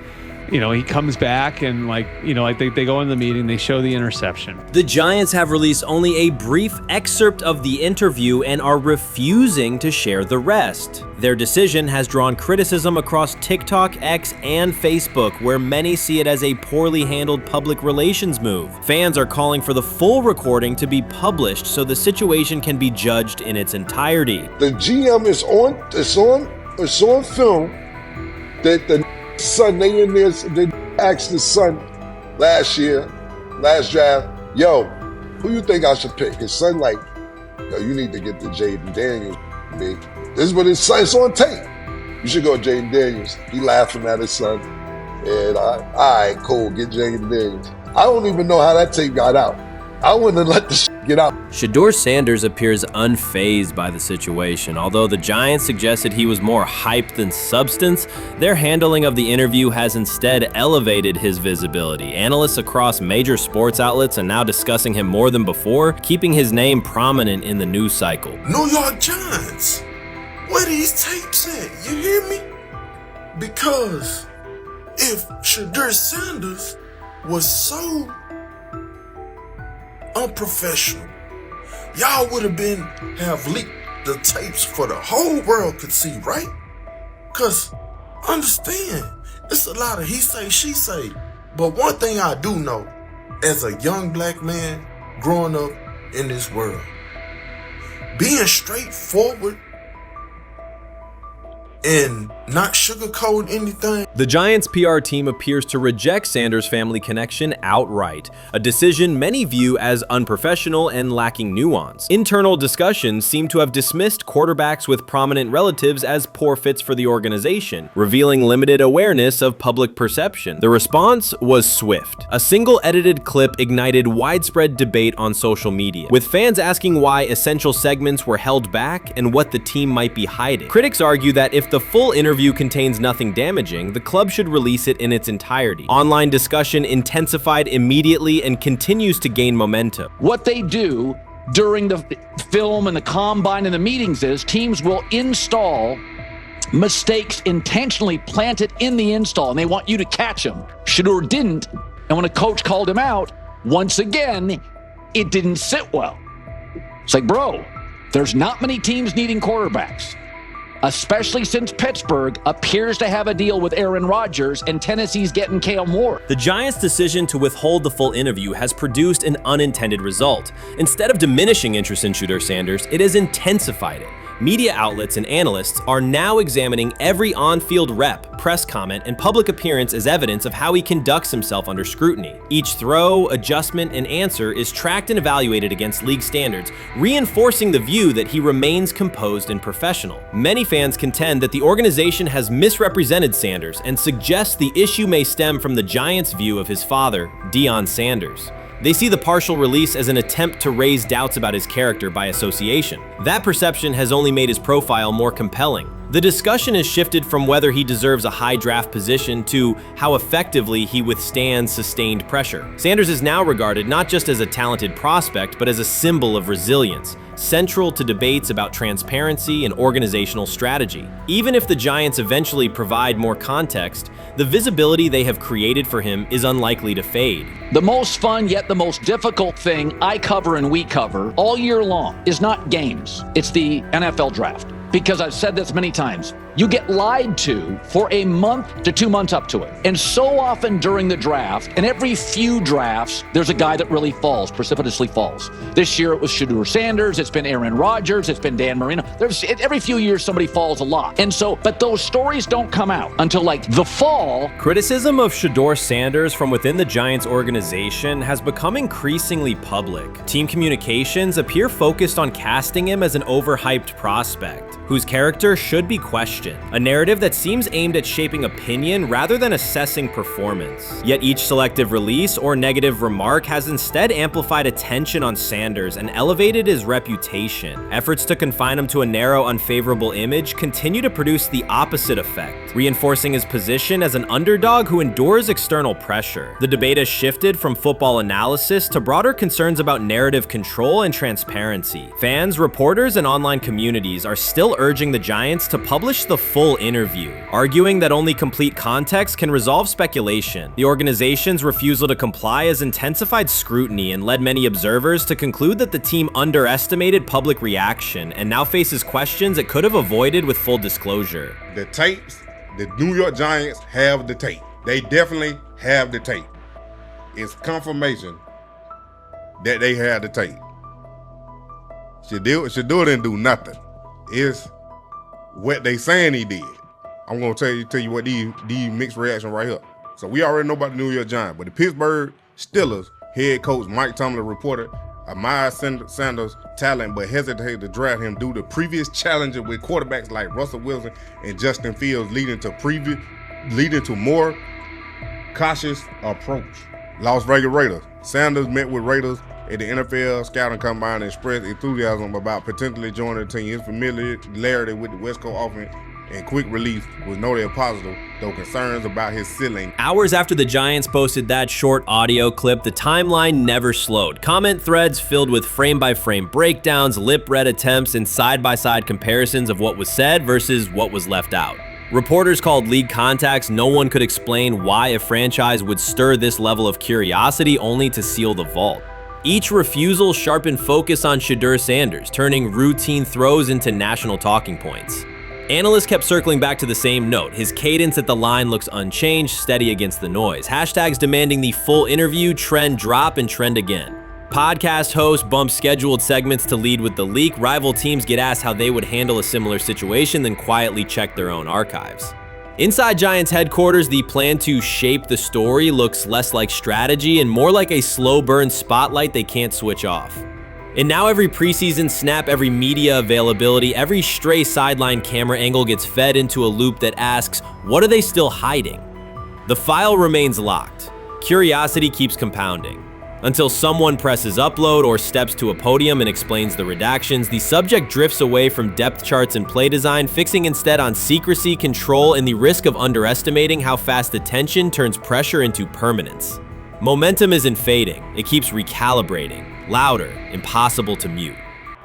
he comes back and they go in the meeting, they show the interception. The Giants have released only a brief excerpt of the interview and are refusing to share the rest. Their decision has drawn criticism across TikTok, X, and Facebook, where many see it as a poorly handled public relations move. Fans are calling for the full recording to be published so the situation can be judged in its entirety. The GM is on film that the son, they asked the son last draft, yo, who you think I should pick? His son like, yo, you need to get the Jaden Daniels, big. This is what his son, it's on tape. You should go Jaden Daniels. He laughing at his son. And all right, cool, get Jaden Daniels. I don't even know how that tape got out. I wouldn't have let the shit get out. Shedeur Sanders appears unfazed by the situation. Although the Giants suggested he was more hype than substance, their handling of the interview has instead elevated his visibility. Analysts across major sports outlets are now discussing him more than before, keeping his name prominent in the news cycle. New York Giants, where these tapes at? You hear me? Because if Shedeur Sanders was so unprofessional, y'all would have leaked the tapes for the whole world could see, right? Cause understand, it's a lot of he say, she say. But one thing I do know, as a young black man growing up in this world, being straightforward and not sugarcoat anything. The Giants' PR team appears to reject Sanders' family connection outright, a decision many view as unprofessional and lacking nuance. Internal discussions seem to have dismissed quarterbacks with prominent relatives as poor fits for the organization, revealing limited awareness of public perception. The response was swift. A single edited clip ignited widespread debate on social media, with fans asking why essential segments were held back and what the team might be hiding. Critics argue that if the full interview contains nothing damaging, the club should release it in its entirety. Online discussion intensified immediately and continues to gain momentum. What they do during the film and the combine and the meetings is teams will install mistakes intentionally planted in the install, and they want you to catch them. Shedeur didn't, and when a coach called him out, once again, it didn't sit well. It's like, bro, there's not many teams needing quarterbacks, especially since Pittsburgh appears to have a deal with Aaron Rodgers and Tennessee's getting Kale Moore. The Giants' decision to withhold the full interview has produced an unintended result. Instead of diminishing interest in Shedeur Sanders, it has intensified it. Media outlets and analysts are now examining every on-field rep, press comment, and public appearance as evidence of how he conducts himself under scrutiny. Each throw, adjustment, and answer is tracked and evaluated against league standards, reinforcing the view that he remains composed and professional. Many fans contend that the organization has misrepresented Sanders and suggest the issue may stem from the Giants' view of his father, Deion Sanders. They see the partial release as an attempt to raise doubts about his character by association. That perception has only made his profile more compelling. The discussion has shifted from whether he deserves a high draft position to how effectively he withstands sustained pressure. Sanders is now regarded not just as a talented prospect, but as a symbol of resilience, central to debates about transparency and organizational strategy. Even if the Giants eventually provide more context, the visibility they have created for him is unlikely to fade. The most fun yet the most difficult thing I cover and we cover all year long is not games, it's the NFL draft. Because I've said this many times, you get lied to for a month to 2 months up to it. And so often during the draft, and every few drafts, there's a guy that really falls, precipitously falls. This year it was Shedeur Sanders, it's been Aaron Rodgers, it's been Dan Marino. Every few years somebody falls a lot. And so, but those stories don't come out until like the fall. Criticism of Shedeur Sanders from within the Giants organization has become increasingly public. Team communications appear focused on casting him as an overhyped prospect, whose character should be questioned. A narrative that seems aimed at shaping opinion rather than assessing performance. Yet each selective release or negative remark has instead amplified attention on Sanders and elevated his reputation. Efforts to confine him to a narrow, unfavorable image continue to produce the opposite effect, reinforcing his position as an underdog who endures external pressure. The debate has shifted from football analysis to broader concerns about narrative control and transparency. Fans, reporters, and online communities are still still urging the Giants to publish the full interview, arguing that only complete context can resolve speculation. The organization's refusal to comply has intensified scrutiny and led many observers to conclude that the team underestimated public reaction and now faces questions it could have avoided with full disclosure. The tapes, the New York Giants have the tape. They definitely have the tape. It's confirmation that they had the tape. Shedeur didn't do nothing. It's what they saying he did. I'm gonna tell you what these mixed reaction right here. So we already know about the New York Giants, but the Pittsburgh Steelers head coach Mike Tomlin reported Miles Sanders' talent, but hesitated to draft him due to previous challenges with quarterbacks like Russell Wilson and Justin Fields, leading to more cautious approach. Las Vegas Raiders. Sanders met with Raiders at the NFL scouting combine and expressed enthusiasm about potentially joining the team. His familiarity with the West Coast offense and quick release was noted positive, though concerns about his ceiling. Hours after the Giants posted that short audio clip, the timeline never slowed. Comment threads filled with frame-by-frame breakdowns, lip-read attempts, and side-by-side comparisons of what was said versus what was left out. Reporters called league contacts. No one could explain why a franchise would stir this level of curiosity only to seal the vault. Each refusal sharpened focus on Shedeur Sanders, turning routine throws into national talking points. Analysts kept circling back to the same note. His cadence at the line looks unchanged, steady against the noise. Hashtags demanding the full interview, trend drop, and trend again. Podcast hosts bump scheduled segments to lead with the leak. Rival teams get asked how they would handle a similar situation, then quietly check their own archives. Inside Giants headquarters, the plan to shape the story looks less like strategy and more like a slow burn spotlight they can't switch off. And now every preseason snap, every media availability, every stray sideline camera angle gets fed into a loop that asks, what are they still hiding? The file remains locked. Curiosity keeps compounding. Until someone presses upload or steps to a podium and explains the redactions, the subject drifts away from depth charts and play design, fixing instead on secrecy, control, and the risk of underestimating how fast attention turns pressure into permanence. Momentum isn't fading, it keeps recalibrating, louder, impossible to mute.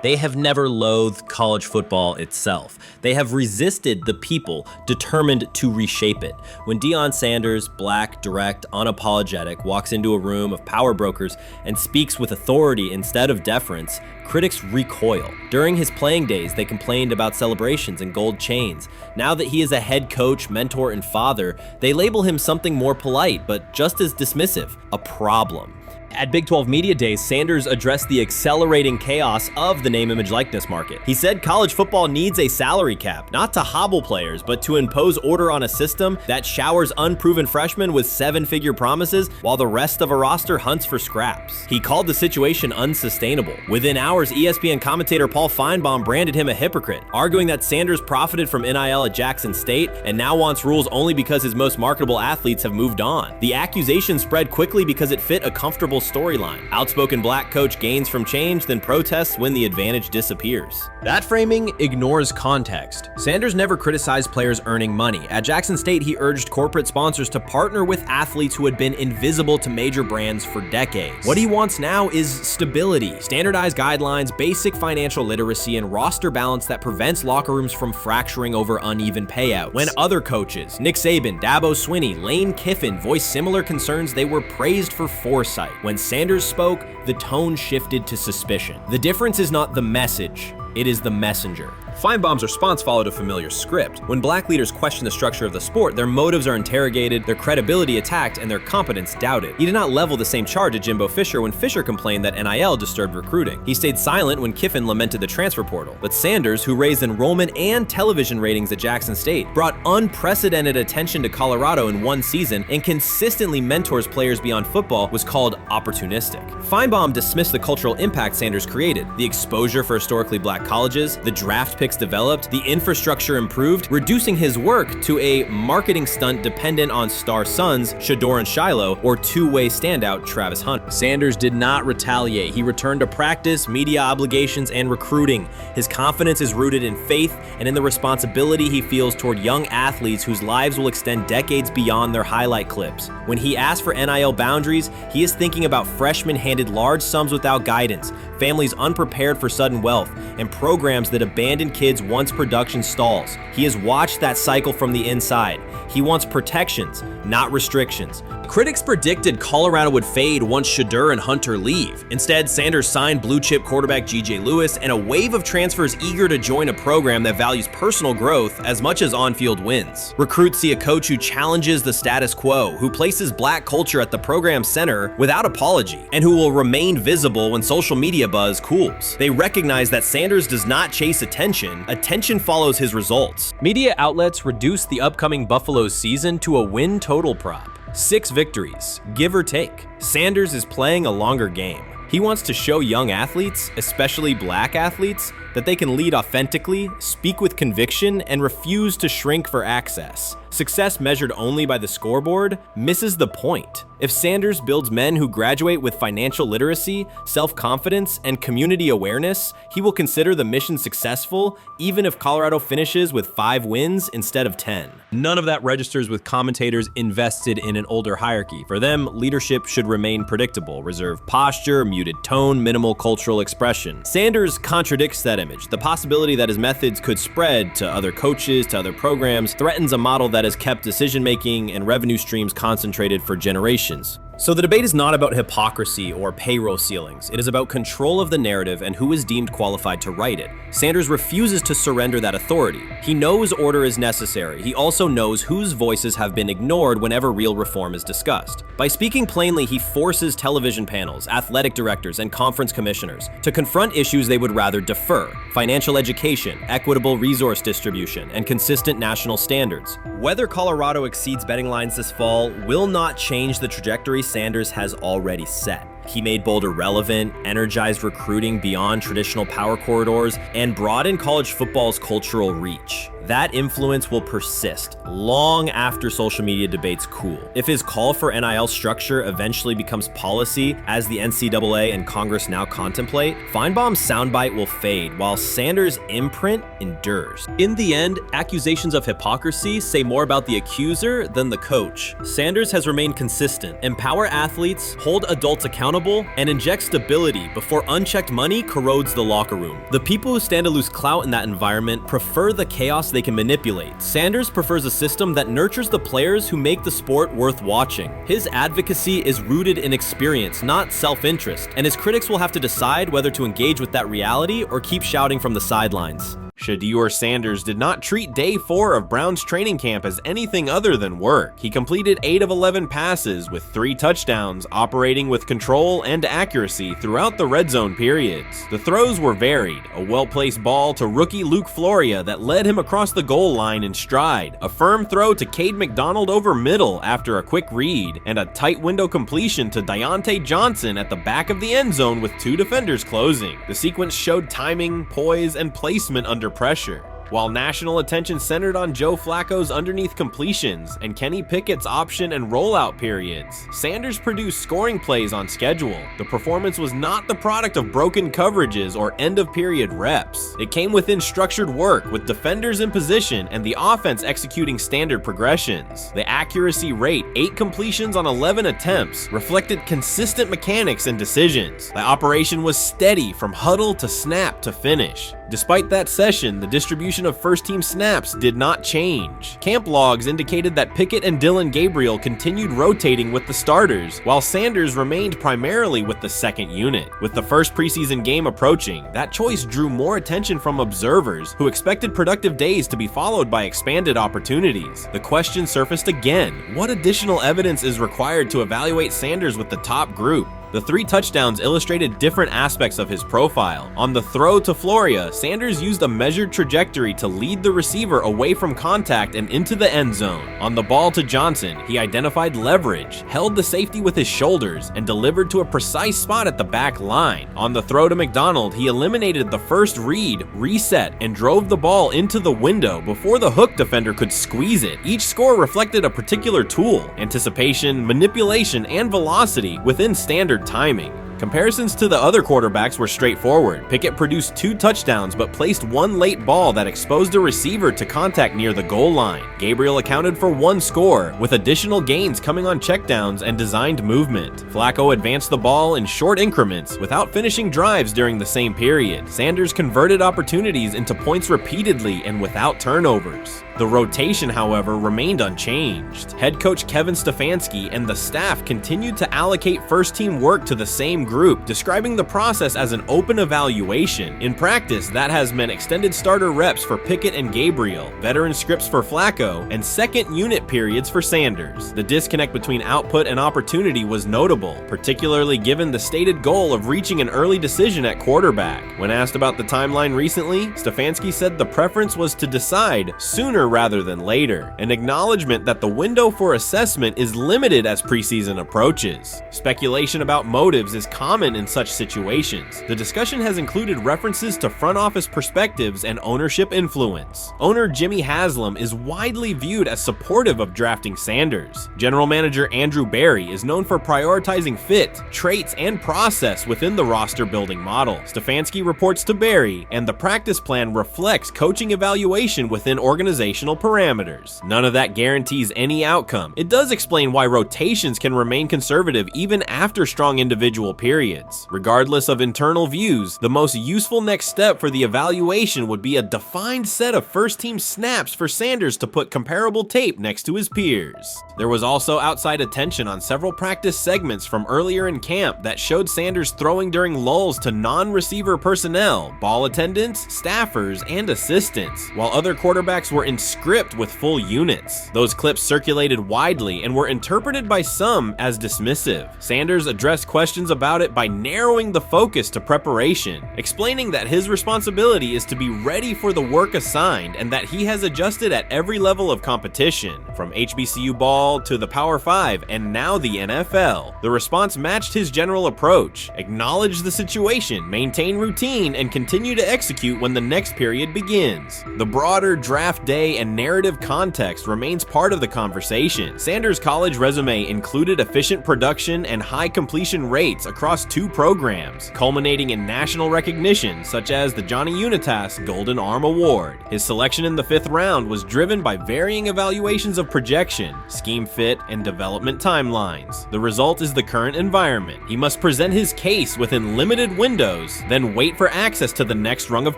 They have never loathed college football itself. They have resisted the people determined to reshape it. When Deion Sanders, black, direct, unapologetic, walks into a room of power brokers and speaks with authority instead of deference, critics recoil. During his playing days, they complained about celebrations and gold chains. Now that he is a head coach, mentor, and father, they label him something more polite, but just as dismissive, a problem. At Big 12 Media Days, Sanders addressed the accelerating chaos of the name, image, likeness market. He said college football needs a salary cap, not to hobble players, but to impose order on a system that showers unproven freshmen with seven-figure promises while the rest of a roster hunts for scraps. He called the situation unsustainable. Within hours, ESPN commentator Paul Feinbaum branded him a hypocrite, arguing that Sanders profited from NIL at Jackson State and now wants rules only because his most marketable athletes have moved on. The accusation spread quickly because it fit a comfortable storyline. Outspoken black coach gains from change, then protests when the advantage disappears. That framing ignores context. Sanders never criticized players earning money. At Jackson State, he urged corporate sponsors to partner with athletes who had been invisible to major brands for decades. What he wants now is stability, standardized guidelines, basic financial literacy, and roster balance that prevents locker rooms from fracturing over uneven payouts. When other coaches, Nick Saban, Dabo Swinney, Lane Kiffin, voiced similar concerns, they were praised for foresight. When Sanders spoke, the tone shifted to suspicion. The difference is not the message, it is the messenger. Feinbaum's response followed a familiar script. When black leaders question the structure of the sport, their motives are interrogated, their credibility attacked, and their competence doubted. He did not level the same charge at Jimbo Fisher when Fisher complained that NIL disturbed recruiting. He stayed silent when Kiffin lamented the transfer portal. But Sanders, who raised enrollment and television ratings at Jackson State, brought unprecedented attention to Colorado in one season and consistently mentors players beyond football, was called opportunistic. Feinbaum dismissed the cultural impact Sanders created, the exposure for historically black colleges, the draft pick developed, the infrastructure improved, reducing his work to a marketing stunt dependent on star sons Shedeur and Shiloh or two-way standout Travis Hunter. Sanders did not retaliate. He returned to practice, media obligations, and recruiting. His confidence is rooted in faith and in the responsibility he feels toward young athletes whose lives will extend decades beyond their highlight clips. When he asks for NIL boundaries, he is thinking about freshmen handed large sums without guidance, families unprepared for sudden wealth, and programs that abandon kids once production stalls. He has watched that cycle from the inside. He wants protections, not restrictions. Critics predicted Colorado would fade once Shedeur and Hunter leave. Instead, Sanders signed blue-chip quarterback G.J. Lewis and a wave of transfers eager to join a program that values personal growth as much as on-field wins. Recruits see a coach who challenges the status quo, who places black culture at the program's center without apology, and who will remain visible when social media buzz cools. They recognize that Sanders does not chase attention. Attention follows his results. Media outlets reduced the upcoming Buffaloes season to a win total prop. 6 victories, give or take. Sanders is playing a longer game. He wants to show young athletes, especially black athletes, that they can lead authentically, speak with conviction, and refuse to shrink for access. Success measured only by the scoreboard misses the point. If Sanders builds men who graduate with financial literacy, self-confidence, and community awareness, he will consider the mission successful, even if Colorado finishes with 5 wins instead of 10. None of that registers with commentators invested in an older hierarchy. For them, leadership should remain predictable, reserved posture, muted tone, minimal cultural expression. Sanders contradicts that image. The possibility that his methods could spread to other coaches, to other programs, threatens a model that has kept decision-making and revenue streams concentrated for generations. So the debate is not about hypocrisy or payroll ceilings. It is about control of the narrative and who is deemed qualified to write it. Sanders refuses to surrender that authority. He knows order is necessary. He also knows whose voices have been ignored whenever real reform is discussed. By speaking plainly, he forces television panels, athletic directors, and conference commissioners to confront issues they would rather defer: financial education, equitable resource distribution, and consistent national standards. Whether Colorado exceeds betting lines this fall will not change the trajectory Sanders has already set. He made Boulder relevant, energized recruiting beyond traditional power corridors, and broadened college football's cultural reach. That influence will persist long after social media debates cool. If his call for NIL structure eventually becomes policy, as the NCAA and Congress now contemplate, Feinbaum's soundbite will fade, while Sanders' imprint endures. In the end, accusations of hypocrisy say more about the accuser than the coach. Sanders has remained consistent: empower athletes, hold adults accountable, and inject stability before unchecked money corrodes the locker room. The people who stand to lose clout in that environment prefer the chaos they can manipulate. Sanders prefers a system that nurtures the players who make the sport worth watching. His advocacy is rooted in experience, not self-interest, and his critics will have to decide whether to engage with that reality or keep shouting from the sidelines. Shedeur Sanders did not treat day 4 of Brown's training camp as anything other than work. He completed 8 of 11 passes with 3 touchdowns, operating with control and accuracy throughout the red zone periods. The throws were varied: a well-placed ball to rookie Luke Floria that led him across the goal line in stride, a firm throw to Cade McDonald over middle after a quick read, and a tight window completion to Deontay Johnson at the back of the end zone with 2 defenders closing. The sequence showed timing, poise, and placement under pressure. While national attention centered on Joe Flacco's underneath completions and Kenny Pickett's option and rollout periods, Sanders produced scoring plays on schedule. The performance was not the product of broken coverages or end-of-period reps. It came within structured work, with defenders in position and the offense executing standard progressions. The accuracy rate, 8 completions on 11 attempts, reflected consistent mechanics and decisions. The operation was steady from huddle to snap to finish. Despite that session, the distribution of first-team snaps did not change. Camp logs indicated that Pickett and Dylan Gabriel continued rotating with the starters, while Sanders remained primarily with the second unit. With the first preseason game approaching, that choice drew more attention from observers, who expected productive days to be followed by expanded opportunities. The question surfaced again: what additional evidence is required to evaluate Sanders with the top group? The 3 touchdowns illustrated different aspects of his profile. On the throw to Floria, Sanders used a measured trajectory to lead the receiver away from contact and into the end zone. On the ball to Johnson, he identified leverage, held the safety with his shoulders, and delivered to a precise spot at the back line. On the throw to McDonald, he eliminated the first read, reset, and drove the ball into the window before the hook defender could squeeze it. Each score reflected a particular tool: anticipation, manipulation, and velocity within standard timing. Comparisons to the other quarterbacks were straightforward. Pickett produced 2 touchdowns but placed 1 late ball that exposed a receiver to contact near the goal line. Gabriel accounted for 1 score, with additional gains coming on checkdowns and designed movement. Flacco advanced the ball in short increments without finishing drives during the same period. Sanders converted opportunities into points repeatedly and without turnovers. The rotation, however, remained unchanged. Head coach Kevin Stefanski and the staff continued to allocate first-team work to the same group, describing the process as an open evaluation. In practice, that has meant extended starter reps for Pickett and Gabriel, veteran scripts for Flacco, and second unit periods for Sanders. The disconnect between output and opportunity was notable, particularly given the stated goal of reaching an early decision at quarterback. When asked about the timeline recently, Stefanski said the preference was to decide sooner rather than later, an acknowledgement that the window for assessment is limited as preseason approaches. Speculation about motives is common in such situations. The discussion has included references to front office perspectives and ownership influence. Owner Jimmy Haslam is widely viewed as supportive of drafting Sanders. General manager Andrew Berry is known for prioritizing fit, traits, and process within the roster building model. Stefanski reports to Berry, and the practice plan reflects coaching evaluation within organizational parameters. None of that guarantees any outcome. It does explain why rotations can remain conservative even after strong individual periods. Regardless of internal views, the most useful next step for the evaluation would be a defined set of first-team snaps for Sanders to put comparable tape next to his peers. There was also outside attention on several practice segments from earlier in camp that showed Sanders throwing during lulls to non-receiver personnel, ball attendants, staffers, and assistants, while other quarterbacks were in script with full units. Those clips circulated widely and were interpreted by some as dismissive. Sanders addressed questions about it by narrowing the focus to preparation, explaining that his responsibility is to be ready for the work assigned and that he has adjusted at every level of competition, from HBCU ball to the Power 5 and now the NFL. The response matched his general approach: acknowledge the situation, maintain routine, and continue to execute when the next period begins. The broader draft day and narrative context remains part of the conversation. Sanders' college resume included efficient production and high completion rates across 2 programs, culminating in national recognition such as the Johnny Unitas Golden Arm Award. His selection in the 5th round was driven by varying evaluations of projection, scheme fit, and development timelines. The result is the current environment. He must present his case within limited windows, then wait for access to the next rung of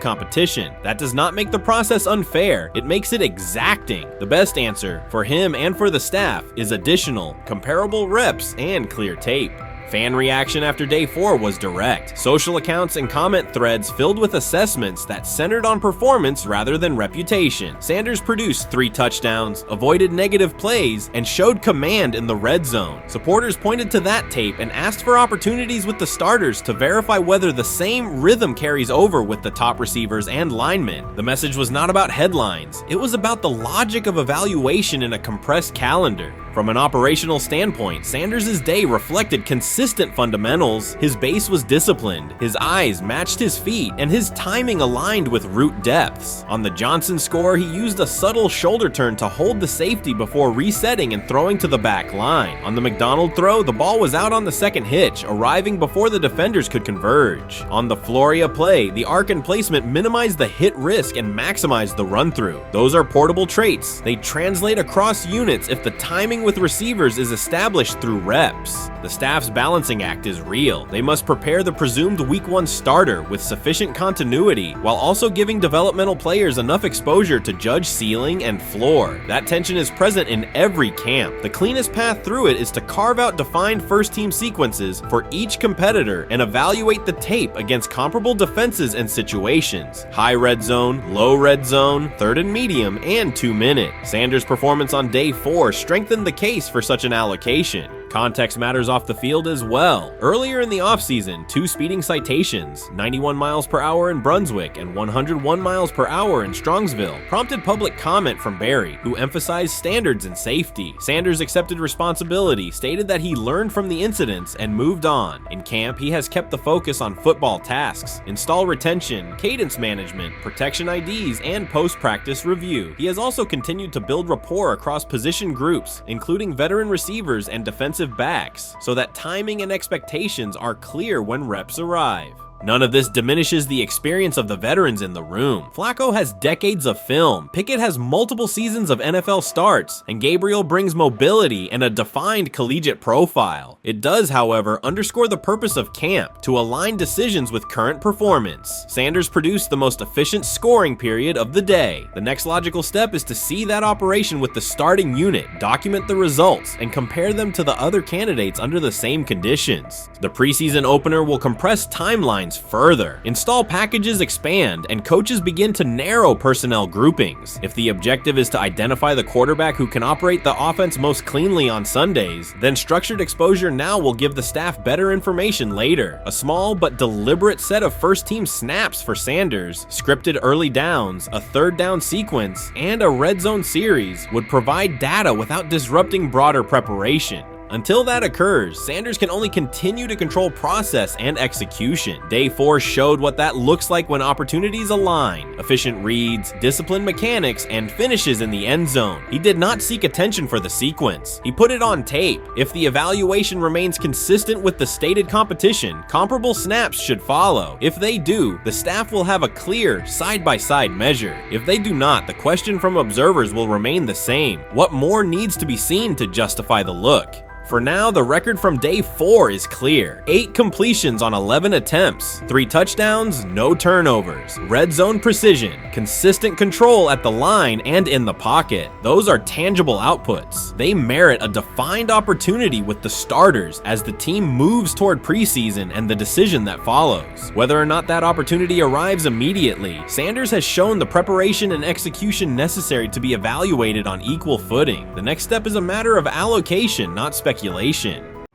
competition. That does not make the process unfair, it makes it exacting. The best answer, for him and for the staff, is additional, comparable reps and clear tape. Fan reaction after day 4 was direct. Social accounts and comment threads filled with assessments that centered on performance rather than reputation. Sanders produced 3 touchdowns, avoided negative plays, and showed command in the red zone. Supporters pointed to that tape and asked for opportunities with the starters to verify whether the same rhythm carries over with the top receivers and linemen. The message was not about headlines. It was about the logic of evaluation in a compressed calendar. From an operational standpoint, Sanders' day reflected consistent fundamentals. His base was disciplined, his eyes matched his feet, and his timing aligned with route depths. On the Johnson score, he used a subtle shoulder turn to hold the safety before resetting and throwing to the back line. On the McDonald throw, the ball was out on the second hitch, arriving before the defenders could converge. On the Floria play, the arc and placement minimized the hit risk and maximized the run-through. Those are portable traits. They translate across units if the timing with receivers is established through reps. The staff's balancing act is real. They must prepare the presumed week 1 starter with sufficient continuity while also giving developmental players enough exposure to judge ceiling and floor. That tension is present in every camp. The cleanest path through it is to carve out defined first-team sequences for each competitor and evaluate the tape against comparable defenses and situations: high red zone, low red zone, 3rd and medium, and 2-minute. Sanders' performance on day 4 strengthened the case for such an allocation. Context matters off the field as well. Earlier in the offseason, 2 speeding citations, 91 miles per hour in Brunswick and 101 miles per hour in Strongsville, prompted public comment from Berry, who emphasized standards and safety. Sanders accepted responsibility, stated that he learned from the incidents and moved on. In camp, he has kept the focus on football tasks, install retention, cadence management, protection IDs, and post-practice review. He has also continued to build rapport across position groups, including veteran receivers and defensive defensive backs so that timing and expectations are clear when reps arrive. None of this diminishes the experience of the veterans in the room. Flacco has decades of film, Pickett has multiple seasons of NFL starts, and Gabriel brings mobility and a defined collegiate profile. It does, however, underscore the purpose of camp, to align decisions with current performance. Sanders produced the most efficient scoring period of the day. The next logical step is to see that operation with the starting unit, document the results, and compare them to the other candidates under the same conditions. The preseason opener will compress timelines further. Install packages expand, and coaches begin to narrow personnel groupings. If the objective is to identify the quarterback who can operate the offense most cleanly on Sundays, then structured exposure now will give the staff better information later. A small but deliberate set of first-team snaps for Sanders, scripted early downs, a third down sequence, and a red zone series would provide data without disrupting broader preparation. Until that occurs, Sanders can only continue to control process and execution. Day 4 showed what that looks like when opportunities align. Efficient reads, disciplined mechanics, and finishes in the end zone. He did not seek attention for the sequence. He put it on tape. If the evaluation remains consistent with the stated competition, comparable snaps should follow. If they do, the staff will have a clear, side-by-side measure. If they do not, the question from observers will remain the same. What more needs to be seen to justify the look? For now, the record from day 4 is clear. 8 completions on 11 attempts, 3 touchdowns, no turnovers, red zone precision, consistent control at the line and in the pocket. Those are tangible outputs. They merit a defined opportunity with the starters as the team moves toward preseason and the decision that follows. Whether or not that opportunity arrives immediately, Sanders has shown the preparation and execution necessary to be evaluated on equal footing. The next step is a matter of allocation, not speculation.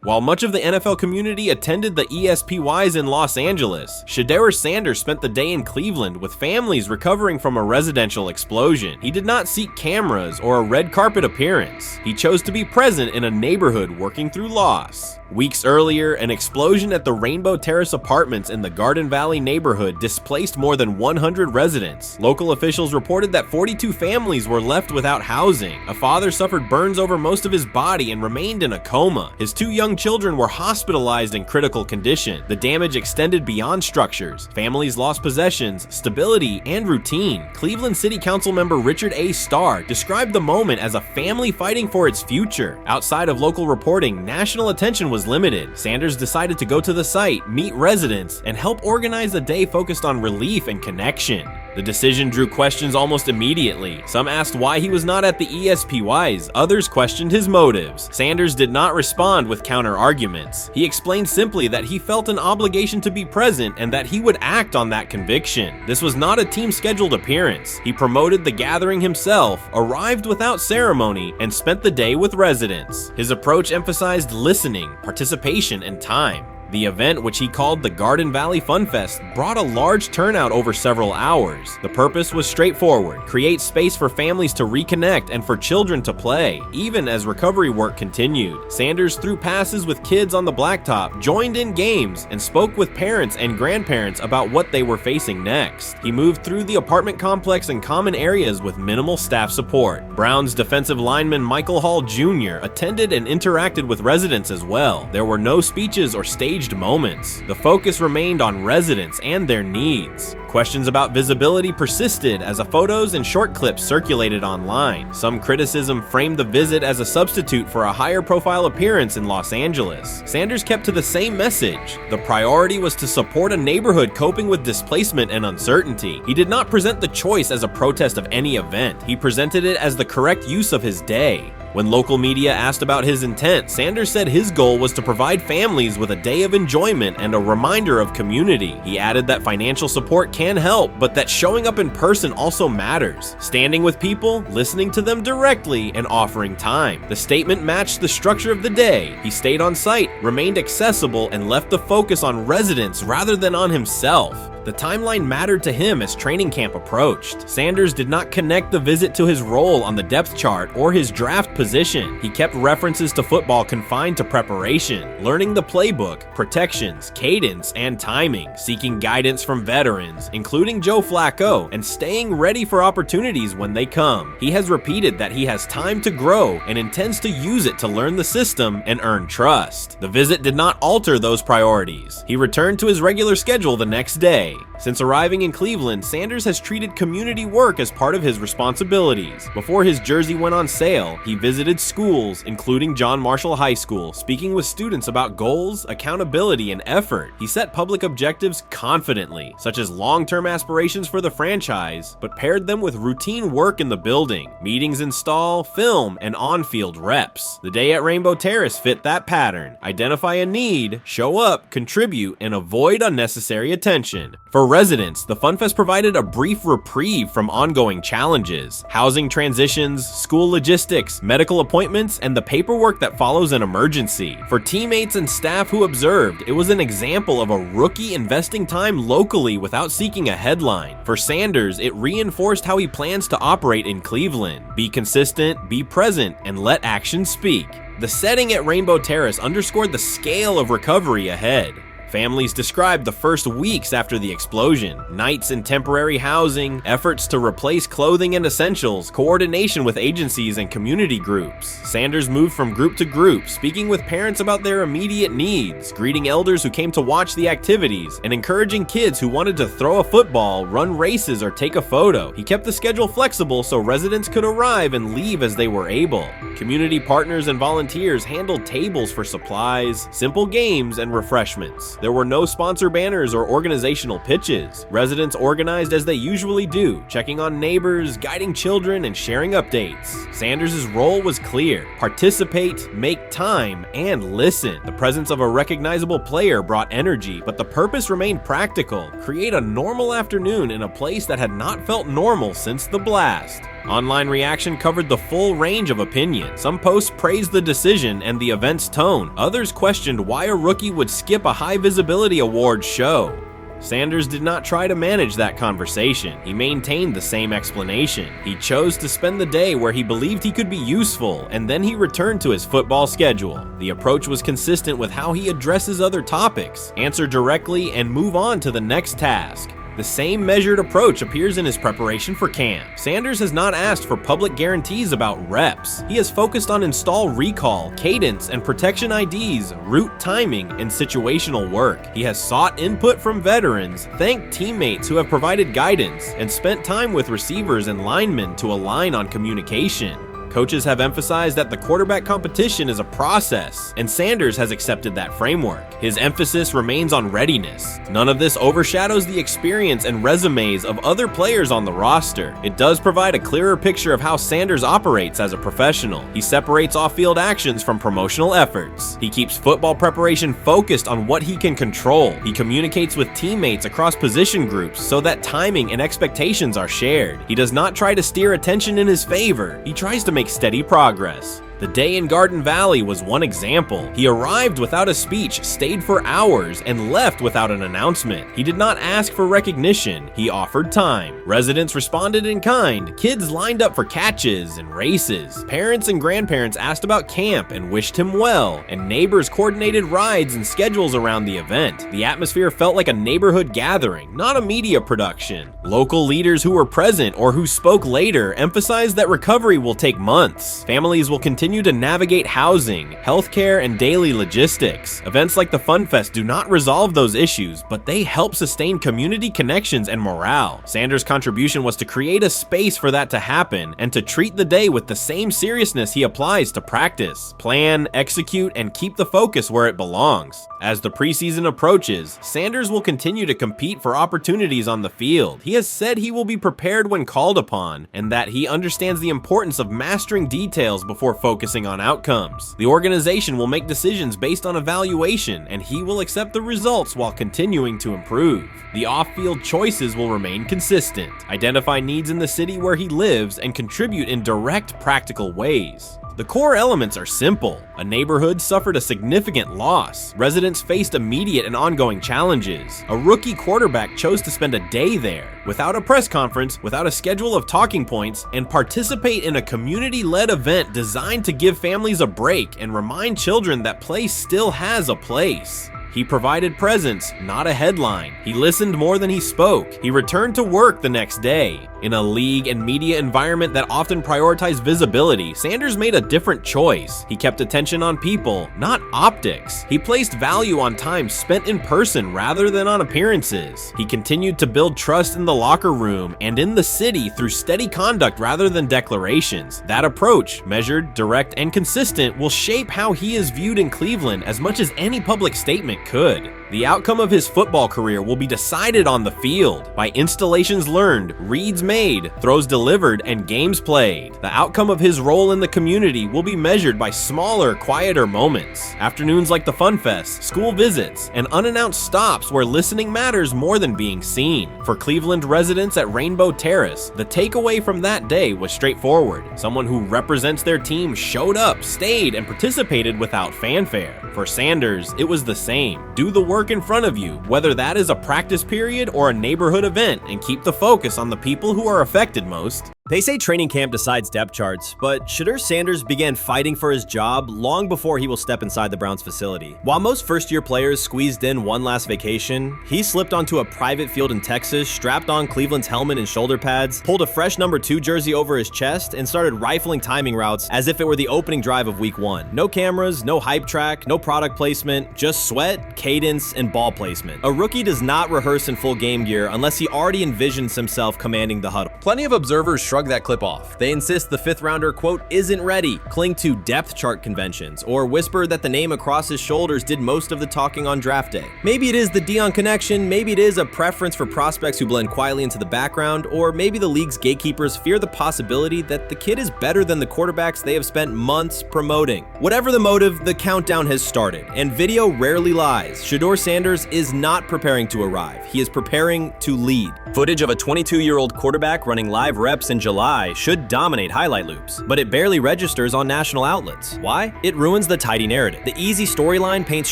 While much of the NFL community attended the ESPYs in Los Angeles, Shedeur Sanders spent the day in Cleveland with families recovering from a residential explosion. He did not seek cameras or a red carpet appearance. He chose to be present in a neighborhood working through loss. Weeks earlier, an explosion at the Rainbow Terrace Apartments in the Garden Valley neighborhood displaced more than 100 residents. Local officials reported that 42 families were left without housing. A father suffered burns over most of his body and remained in a coma. His 2 young children were hospitalized in critical condition. The damage extended beyond structures. Families lost possessions, stability, and routine. Cleveland City Council member Richard A. Starr described the moment as a family fighting for its future. Outside of local reporting, national attention was limited. Sanders decided to go to the site, meet residents, and help organize a day focused on relief and connection. The decision drew questions almost immediately. Some asked why he was not at the ESPYs, others questioned his motives. Sanders did not respond with counter-arguments. He explained simply that he felt an obligation to be present and that he would act on that conviction. This was not a team-scheduled appearance. He promoted the gathering himself, arrived without ceremony, and spent the day with residents. His approach emphasized listening, participation, and time. The event, which he called the Garden Valley Fun Fest, brought a large turnout over several hours. The purpose was straightforward: create space for families to reconnect and for children to play, even as recovery work continued. Sanders threw passes with kids on the blacktop, joined in games, and spoke with parents and grandparents about what they were facing next. He moved through the apartment complex and common areas with minimal staff support. Browns defensive lineman Michael Hall Jr. attended and interacted with residents as well. There were no speeches or staged moments. The focus remained on residents and their needs. Questions about visibility persisted as photos and short clips circulated online. Some criticism framed the visit as a substitute for a higher profile appearance in Los Angeles. Sanders kept to the same message. The priority was to support a neighborhood coping with displacement and uncertainty. He did not present the choice as a protest of any event. He presented it as the correct use of his day. When local media asked about his intent, Sanders said his goal was to provide families with a day of enjoyment and a reminder of community. He added that financial support can help, but that showing up in person also matters. Standing with people, listening to them directly, and offering time. The statement matched the structure of the day. He stayed on site, remained accessible, and left the focus on residents rather than on himself. The timeline mattered to him as training camp approached. Sanders did not connect the visit to his role on the depth chart or his draft position. position. He kept references to football confined to preparation, learning the playbook, protections, cadence, and timing, seeking guidance from veterans, including Joe Flacco, and staying ready for opportunities when they come. He has repeated that he has time to grow and intends to use it to learn the system and earn trust. The visit did not alter those priorities. He returned to his regular schedule the next day. Since arriving in Cleveland, Sanders has treated community work as part of his responsibilities. Before his jersey went on sale, he visited schools, including John Marshall High School, speaking with students about goals, accountability, and effort. He set public objectives confidently, such as long-term aspirations for the franchise, but paired them with routine work in the building, meetings in stall, film, and on-field reps. The day at Rainbow Terrace fit that pattern. Identify a need, show up, contribute, and avoid unnecessary attention. For residents, the FunFest provided a brief reprieve from ongoing challenges: housing transitions, school logistics, medical appointments, and the paperwork that follows an emergency. For teammates and staff who observed, it was an example of a rookie investing time locally without seeking a headline. For Sanders, it reinforced how he plans to operate in Cleveland: be consistent, be present, and let actions speak. The setting at Rainbow Terrace underscored the scale of recovery ahead. Families described the first weeks after the explosion: nights in temporary housing, efforts to replace clothing and essentials, coordination with agencies and community groups. Sanders moved from group to group, speaking with parents about their immediate needs, greeting elders who came to watch the activities, and encouraging kids who wanted to throw a football, run races, or take a photo. He kept the schedule flexible so residents could arrive and leave as they were able. Community partners and volunteers handled tables for supplies, simple games, and refreshments. There were no sponsor banners or organizational pitches. Residents organized as they usually do, checking on neighbors, guiding children, and sharing updates. Sanders' role was clear: participate, make time, and listen. The presence of a recognizable player brought energy, but the purpose remained practical: create a normal afternoon in a place that had not felt normal since the blast. Online reaction covered the full range of opinion. Some posts praised the decision and the event's tone. Others questioned why a rookie would skip a high visibility awards show. Sanders did not try to manage that conversation. He maintained the same explanation. He chose to spend the day where he believed he could be useful, and then he returned to his football schedule. The approach was consistent with how he addresses other topics: answer directly and move on to the next task. The same measured approach appears in his preparation for camp. Sanders has not asked for public guarantees about reps. He has focused on install recall, cadence, and protection IDs, route timing, and situational work. He has sought input from veterans, thanked teammates who have provided guidance, and spent time with receivers and linemen to align on communication. Coaches have emphasized that the quarterback competition is a process, and Sanders has accepted that framework. His emphasis remains on readiness. None of this overshadows the experience and resumes of other players on the roster. It does provide a clearer picture of how Sanders operates as a professional. He separates off-field actions from promotional efforts. He keeps football preparation focused on what he can control. He communicates with teammates across position groups so that timing and expectations are shared. He does not try to steer attention in his favor. He tries to make steady progress. The day in Garden Valley was one example. He arrived without a speech, stayed for hours, and left without an announcement. He did not ask for recognition. He offered time. Residents responded in kind. Kids lined up for catches and races. Parents and grandparents asked about camp and wished him well, and neighbors coordinated rides and schedules around the event. The atmosphere felt like a neighborhood gathering, not a media production. Local leaders who were present or who spoke later emphasized that recovery will take months. Families will continue to navigate housing, healthcare, and daily logistics. Events like the FunFest do not resolve those issues, but they help sustain community connections and morale. Sanders' contribution was to create a space for that to happen and to treat the day with the same seriousness he applies to practice: plan, execute, and keep the focus where it belongs. As the preseason approaches, Sanders will continue to compete for opportunities on the field. He has said he will be prepared when called upon, and that he understands the importance of mastering details before focusing on outcomes. The organization will make decisions based on evaluation, and he will accept the results while continuing to improve. The off-field choices will remain consistent: identify needs in the city where he lives and contribute in direct, practical ways. The core elements are simple. A neighborhood suffered a significant loss. Residents faced immediate and ongoing challenges. A rookie quarterback chose to spend a day there, without a press conference, without a schedule of talking points, and participate in a community-led event designed to give families a break and remind children that play still has a place. He provided presence, not a headline. He listened more than he spoke. He returned to work the next day. In a league and media environment that often prioritize visibility, Sanders made a different choice. He kept attention on people, not optics. He placed value on time spent in person rather than on appearances. He continued to build trust in the locker room and in the city through steady conduct rather than declarations. That approach, measured, direct, and consistent, will shape how he is viewed in Cleveland as much as any public statement could. The outcome of his football career will be decided on the field by installations learned, reads made, throws delivered, and games played. The outcome of his role in the community will be measured by smaller, quieter moments. Afternoons like the Fun Fest, school visits, and unannounced stops where listening matters more than being seen. For Cleveland residents at Rainbow Terrace, the takeaway from that day was straightforward. Someone who represents their team showed up, stayed, and participated without fanfare. For Sanders, it was the same. Do the work in front of you, whether that is a practice period or a neighborhood event, and keep the focus on the people who are affected most. They say training camp decides depth charts, but Shedeur Sanders began fighting for his job long before he will step inside the Browns facility. While most first-year players squeezed in one last vacation, he slipped onto a private field in Texas, strapped on Cleveland's helmet and shoulder pads, pulled a fresh number 2 jersey over his chest, and started rifling timing routes as if it were the opening drive of week 1. No cameras, no hype track, no product placement, just sweat, cadence, and ball placement. A rookie does not rehearse in full game gear unless he already envisions himself commanding the huddle. Plenty of observers shrug that clip off. They insist the 5th rounder, quote, isn't ready, cling to depth chart conventions, or whisper that the name across his shoulders did most of the talking on draft day. Maybe it is the Deion connection, maybe it is a preference for prospects who blend quietly into the background, or maybe the league's gatekeepers fear the possibility that the kid is better than the quarterbacks they have spent months promoting. Whatever the motive, the countdown has started, and video rarely lies. Shedeur Sanders is not preparing to arrive. He is preparing to lead. Footage of a 22-year-old quarterback running live reps in July should dominate highlight loops, but it barely registers on national outlets. Why? It ruins the tidy narrative. The easy storyline paints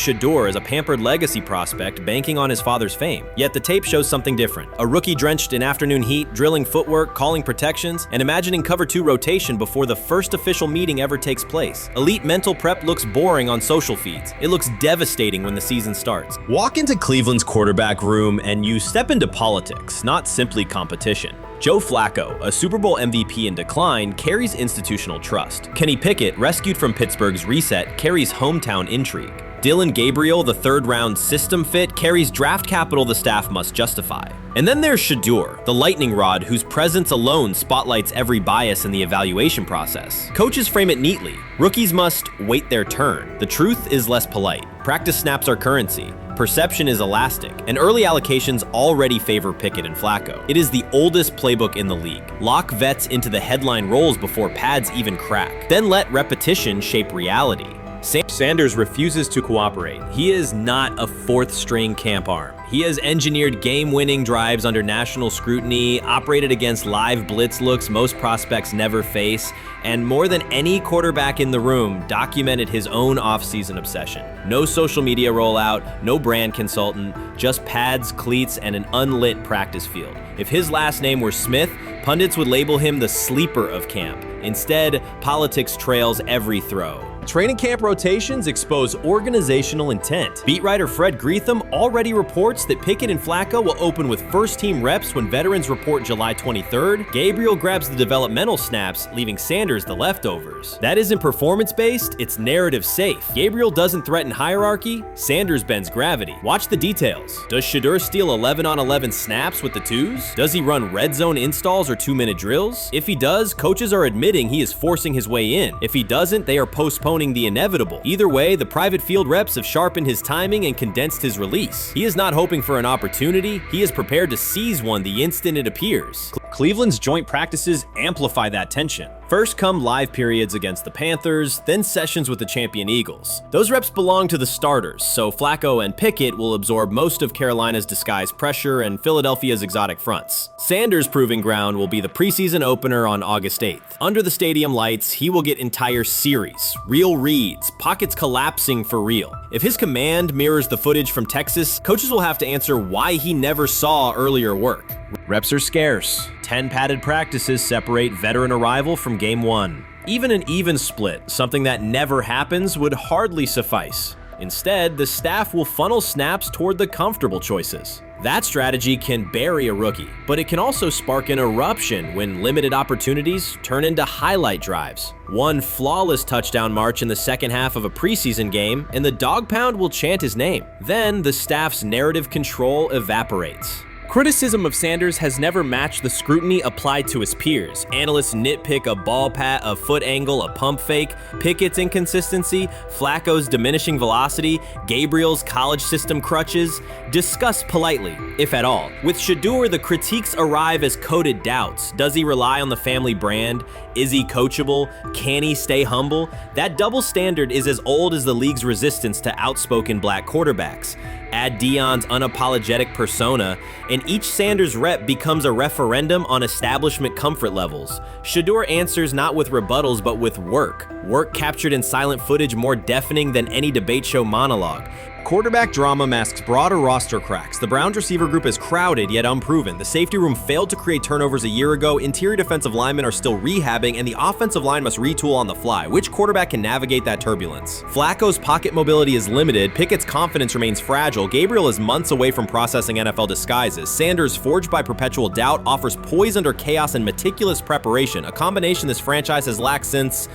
Shedeur as a pampered legacy prospect banking on his father's fame. Yet the tape shows something different. A rookie drenched in afternoon heat, drilling footwork, calling protections, and imagining cover 2 rotation before the first official meeting ever takes place. Elite mental prep looks boring on social feeds. It looks devastating when the season starts. Walk into Cleveland's quarterback room and you step into politics, not simply competition. Joe Flacco, a Super Bowl MVP in decline, carries institutional trust. Kenny Pickett, rescued from Pittsburgh's reset, carries hometown intrigue. Dylan Gabriel, the 3rd-round system fit, carries draft capital the staff must justify. And then there's Shedeur, the lightning rod whose presence alone spotlights every bias in the evaluation process. Coaches frame it neatly. Rookies must wait their turn. The truth is less polite. Practice snaps are currency. Perception is elastic, and early allocations already favor Pickett and Flacco. It is the oldest playbook in the league. Lock vets into the headline roles before pads even crack. Then let repetition shape reality. Sanders refuses to cooperate. He is not a 4th-string camp arm. He has engineered game-winning drives under national scrutiny, operated against live blitz looks most prospects never face, and more than any quarterback in the room, documented his own off-season obsession. No social media rollout, no brand consultant, just pads, cleats, and an unlit practice field. If his last name were Smith, pundits would label him the sleeper of camp. Instead, politics trails every throw. Training camp rotations expose organizational intent. Beat writer Fred Greetham already reports that Pickett and Flacco will open with first-team reps when veterans report July 23rd. Gabriel grabs the developmental snaps, leaving Sanders the leftovers. That isn't performance-based, it's narrative-safe. Gabriel doesn't threaten hierarchy, Sanders bends gravity. Watch the details. Does Shedeur steal 11-on-11 snaps with the 2s? Does he run red zone installs or 2-minute drills? If he does, coaches are admitting he is forcing his way in. If he doesn't, they are postponing the inevitable. Either way, the private field reps have sharpened his timing and condensed his release. He is not hoping for an opportunity, he is prepared to seize one the instant it appears. Cleveland's joint practices amplify that tension. First come live periods against the Panthers, then sessions with the champion Eagles. Those reps belong to the starters, so Flacco and Pickett will absorb most of Carolina's disguised pressure and Philadelphia's exotic fronts. Sanders' proving ground will be the preseason opener on August 8th. Under the stadium lights, he will get entire series, real reads, pockets collapsing for real. If his command mirrors the footage from Texas, coaches will have to answer why he never saw earlier work. Reps are scarce. 10 padded practices separate veteran arrival from game 1. Even an even split, something that never happens, would hardly suffice. Instead, the staff will funnel snaps toward the comfortable choices. That strategy can bury a rookie, but it can also spark an eruption when limited opportunities turn into highlight drives. One flawless touchdown march in the second half of a preseason game, and the dog pound will chant his name. Then the staff's narrative control evaporates. Criticism of Sanders has never matched the scrutiny applied to his peers. Analysts nitpick a ball pat, a foot angle, a pump fake, Pickett's inconsistency, Flacco's diminishing velocity, Gabriel's college system crutches. Discuss politely, if at all. With Shedeur, the critiques arrive as coded doubts. Does he rely on the family brand? Is he coachable? Can he stay humble? That double standard is as old as the league's resistance to outspoken black quarterbacks. Add Deion's unapologetic persona, and each Sanders rep becomes a referendum on establishment comfort levels. Shedeur answers not with rebuttals, but with work. Work captured in silent footage more deafening than any debate show monologue. Quarterback drama masks broader roster cracks. The Browns receiver group is crowded yet unproven. The safety room failed to create turnovers a year ago. Interior defensive linemen are still rehabbing, and the offensive line must retool on the fly. Which quarterback can navigate that turbulence? Flacco's pocket mobility is limited. Pickett's confidence remains fragile. Gabriel is months away from processing NFL disguises. Sanders, forged by perpetual doubt, offers poise under chaos and meticulous preparation, a combination this franchise has lacked since,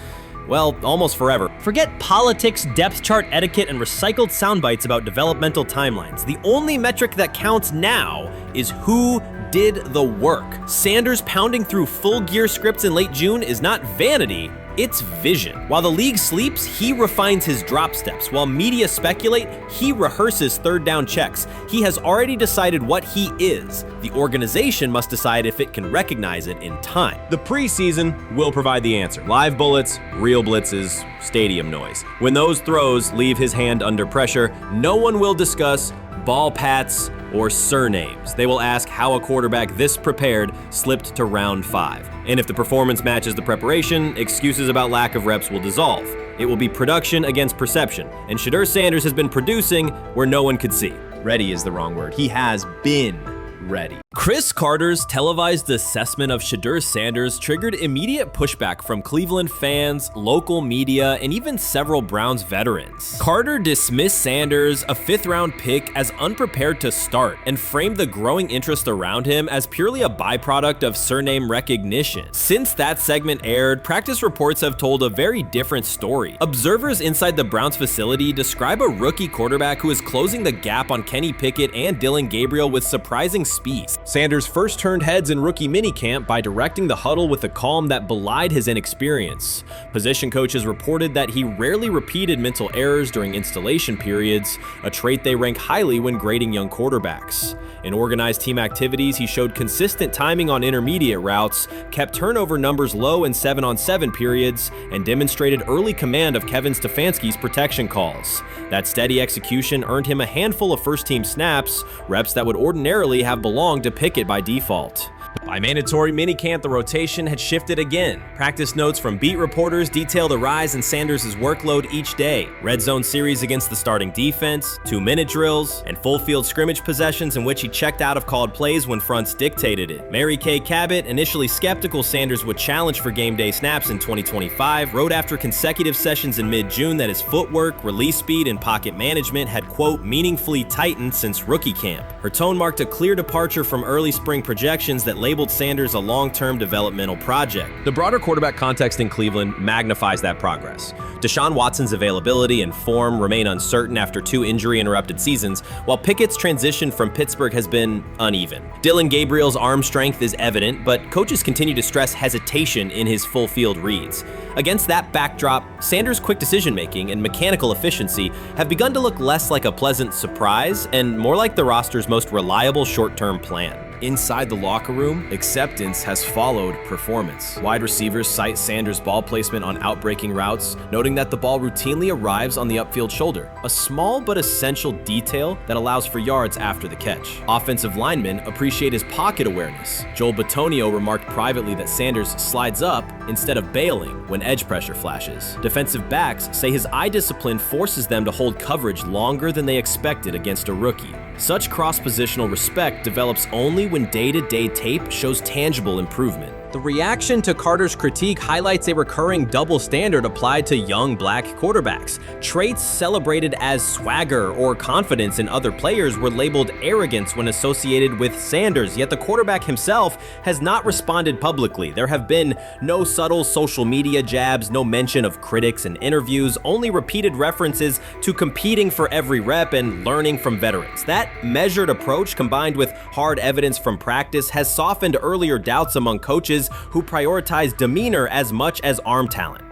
well, almost forever. Forget politics, depth chart etiquette, and recycled sound bites about developmental timelines. The only metric that counts now is who did the work. Sanders pounding through full gear scripts in late June is not vanity, it's vision. While the league sleeps, he refines his drop steps. While media speculate, he rehearses third down checks. He has already decided what he is. The organization must decide if it can recognize it in time. The preseason will provide the answer. Live bullets, real blitzes, stadium noise. When those throws leave his hand under pressure, no one will discuss ball pats or surnames. They will ask how a quarterback this prepared slipped to round 5. And if the performance matches the preparation, excuses about lack of reps will dissolve. It will be production against perception, and Shedeur Sanders has been producing where no one could see. Ready is the wrong word. He has been ready. Chris Carter's televised assessment of Shedeur Sanders triggered immediate pushback from Cleveland fans, local media, and even several Browns veterans. Carter dismissed Sanders, a 5th-round pick, as unprepared to start and framed the growing interest around him as purely a byproduct of surname recognition. Since that segment aired, practice reports have told a very different story. Observers inside the Browns facility describe a rookie quarterback who is closing the gap on Kenny Pickett and Dillon Gabriel with surprising speed. Sanders first turned heads in rookie minicamp by directing the huddle with a calm that belied his inexperience. Position coaches reported that he rarely repeated mental errors during installation periods, a trait they rank highly when grading young quarterbacks. In organized team activities, he showed consistent timing on intermediate routes, kept turnover numbers low in 7-on-7 periods, and demonstrated early command of Kevin Stefanski's protection calls. That steady execution earned him a handful of first-team snaps, reps that would ordinarily have belonged to Pickett by default. By mandatory minicamp, the rotation had shifted again. Practice notes from beat reporters detail the rise in Sanders' workload each day. Red zone series against the starting defense, 2-minute drills, and full field scrimmage possessions in which he checked out of called plays when fronts dictated it. Mary Kay Cabot, initially skeptical Sanders would challenge for game day snaps in 2025, wrote after consecutive sessions in mid-June that his footwork, release speed, and pocket management had, quote, meaningfully tightened since rookie camp. Her tone marked a clear departure from early spring projections that labeled Sanders a long-term developmental project. The broader quarterback context in Cleveland magnifies that progress. Deshaun Watson's availability and form remain uncertain after 2 injury-interrupted seasons, while Pickett's transition from Pittsburgh has been uneven. Dillon Gabriel's arm strength is evident, but coaches continue to stress hesitation in his full-field reads. Against that backdrop, Sanders' quick decision-making and mechanical efficiency have begun to look less like a pleasant surprise and more like the roster's most reliable short-term plan. Inside the locker room, acceptance has followed performance. Wide receivers cite Sanders' ball placement on outbreaking routes, noting that the ball routinely arrives on the upfield shoulder, a small but essential detail that allows for yards after the catch. Offensive linemen appreciate his pocket awareness. Joel Bitonio remarked privately that Sanders slides up instead of bailing when edge pressure flashes. Defensive backs say his eye discipline forces them to hold coverage longer than they expected against a rookie. Such cross-positional respect develops only when day-to-day tape shows tangible improvement. The reaction to Carter's critique highlights a recurring double standard applied to young black quarterbacks. Traits celebrated as swagger or confidence in other players were labeled arrogance when associated with Sanders, yet the quarterback himself has not responded publicly. There have been no subtle social media jabs, no mention of critics and interviews, only repeated references to competing for every rep and learning from veterans. That measured approach, combined with hard evidence from practice, has softened earlier doubts among coaches who prioritize demeanor as much as arm talent.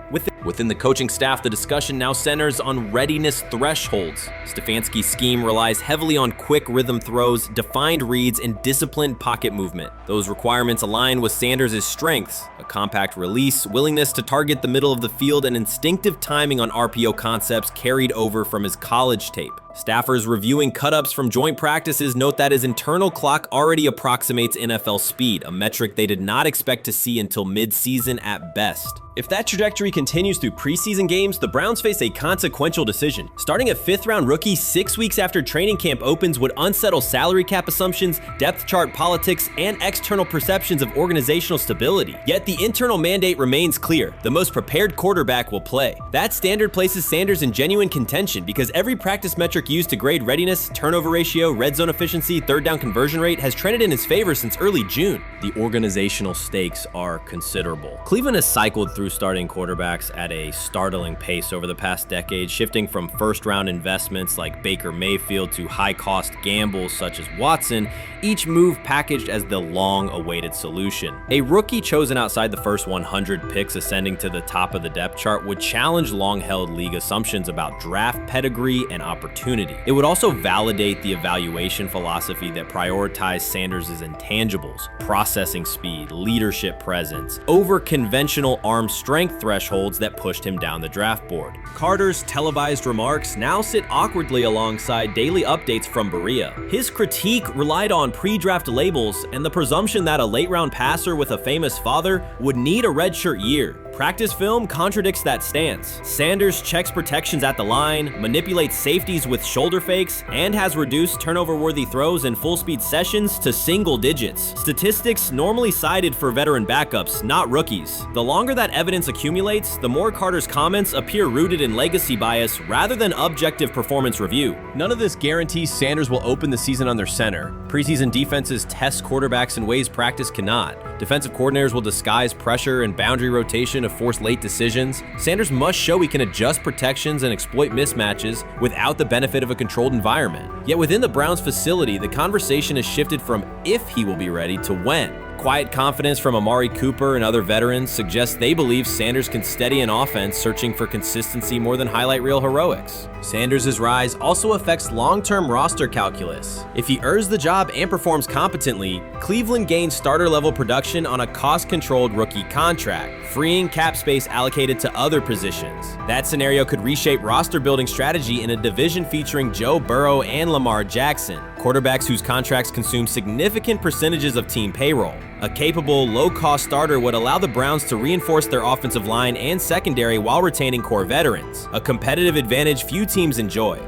Within the coaching staff, the discussion now centers on readiness thresholds. Stefanski's scheme relies heavily on quick rhythm throws, defined reads, and disciplined pocket movement. Those requirements align with Sanders' strengths: a compact release, willingness to target the middle of the field, and instinctive timing on RPO concepts carried over from his college tape. Staffers reviewing cut-ups from joint practices note that his internal clock already approximates NFL speed, a metric they did not expect to see until mid-season at best. If that trajectory continues through preseason games, the Browns face a consequential decision. Starting a 5th-round rookie 6 weeks after training camp opens would unsettle salary cap assumptions, depth chart politics, and external perceptions of organizational stability. Yet the internal mandate remains clear: the most prepared quarterback will play. That standard places Sanders in genuine contention because every practice metric used to grade readiness, turnover ratio, red zone efficiency, third down conversion rate has trended in his favor since early June. The organizational stakes are considerable. Cleveland has cycled through starting quarterbacks at a startling pace over the past decade, shifting from first-round investments like Baker Mayfield to high-cost gambles such as Watson, each move packaged as the long-awaited solution. A rookie chosen outside the first 100 picks ascending to the top of the depth chart would challenge long-held league assumptions about draft pedigree and opportunity. It would also validate the evaluation philosophy that prioritized Sanders' intangibles: processing speed, leadership presence, over conventional arm strength thresholds that pushed him down the draft board. Carter's televised remarks now sit awkwardly alongside daily updates from Berea. His critique relied on pre-draft labels and the presumption that a late-round passer with a famous father would need a redshirt year. Practice film contradicts that stance. Sanders checks protections at the line, manipulates safeties with shoulder fakes, and has reduced turnover-worthy throws and full-speed sessions to single digits. Statistics normally cited for veteran backups, not rookies. The longer that evidence accumulates, the more Carter's comments appear rooted in legacy bias rather than objective performance review. None of this guarantees Sanders will open the season under center. Preseason defenses test quarterbacks in ways practice cannot. Defensive coordinators will disguise pressure and boundary rotation to force late decisions. Sanders must show he can adjust protections and exploit mismatches without the benefit of a controlled environment. Yet within the Browns facility, the conversation has shifted from if he will be ready to when. Quiet confidence from Amari Cooper and other veterans suggests they believe Sanders can steady an offense searching for consistency more than highlight reel heroics. Sanders' rise also affects long-term roster calculus. If he earns the job and performs competently, Cleveland gains starter-level production on a cost-controlled rookie contract, freeing cap space allocated to other positions. That scenario could reshape roster-building strategy in a division featuring Joe Burrow and Lamar Jackson, quarterbacks whose contracts consume significant percentages of team payroll. A capable, low-cost starter would allow the Browns to reinforce their offensive line and secondary while retaining core veterans, a competitive advantage few teams enjoy.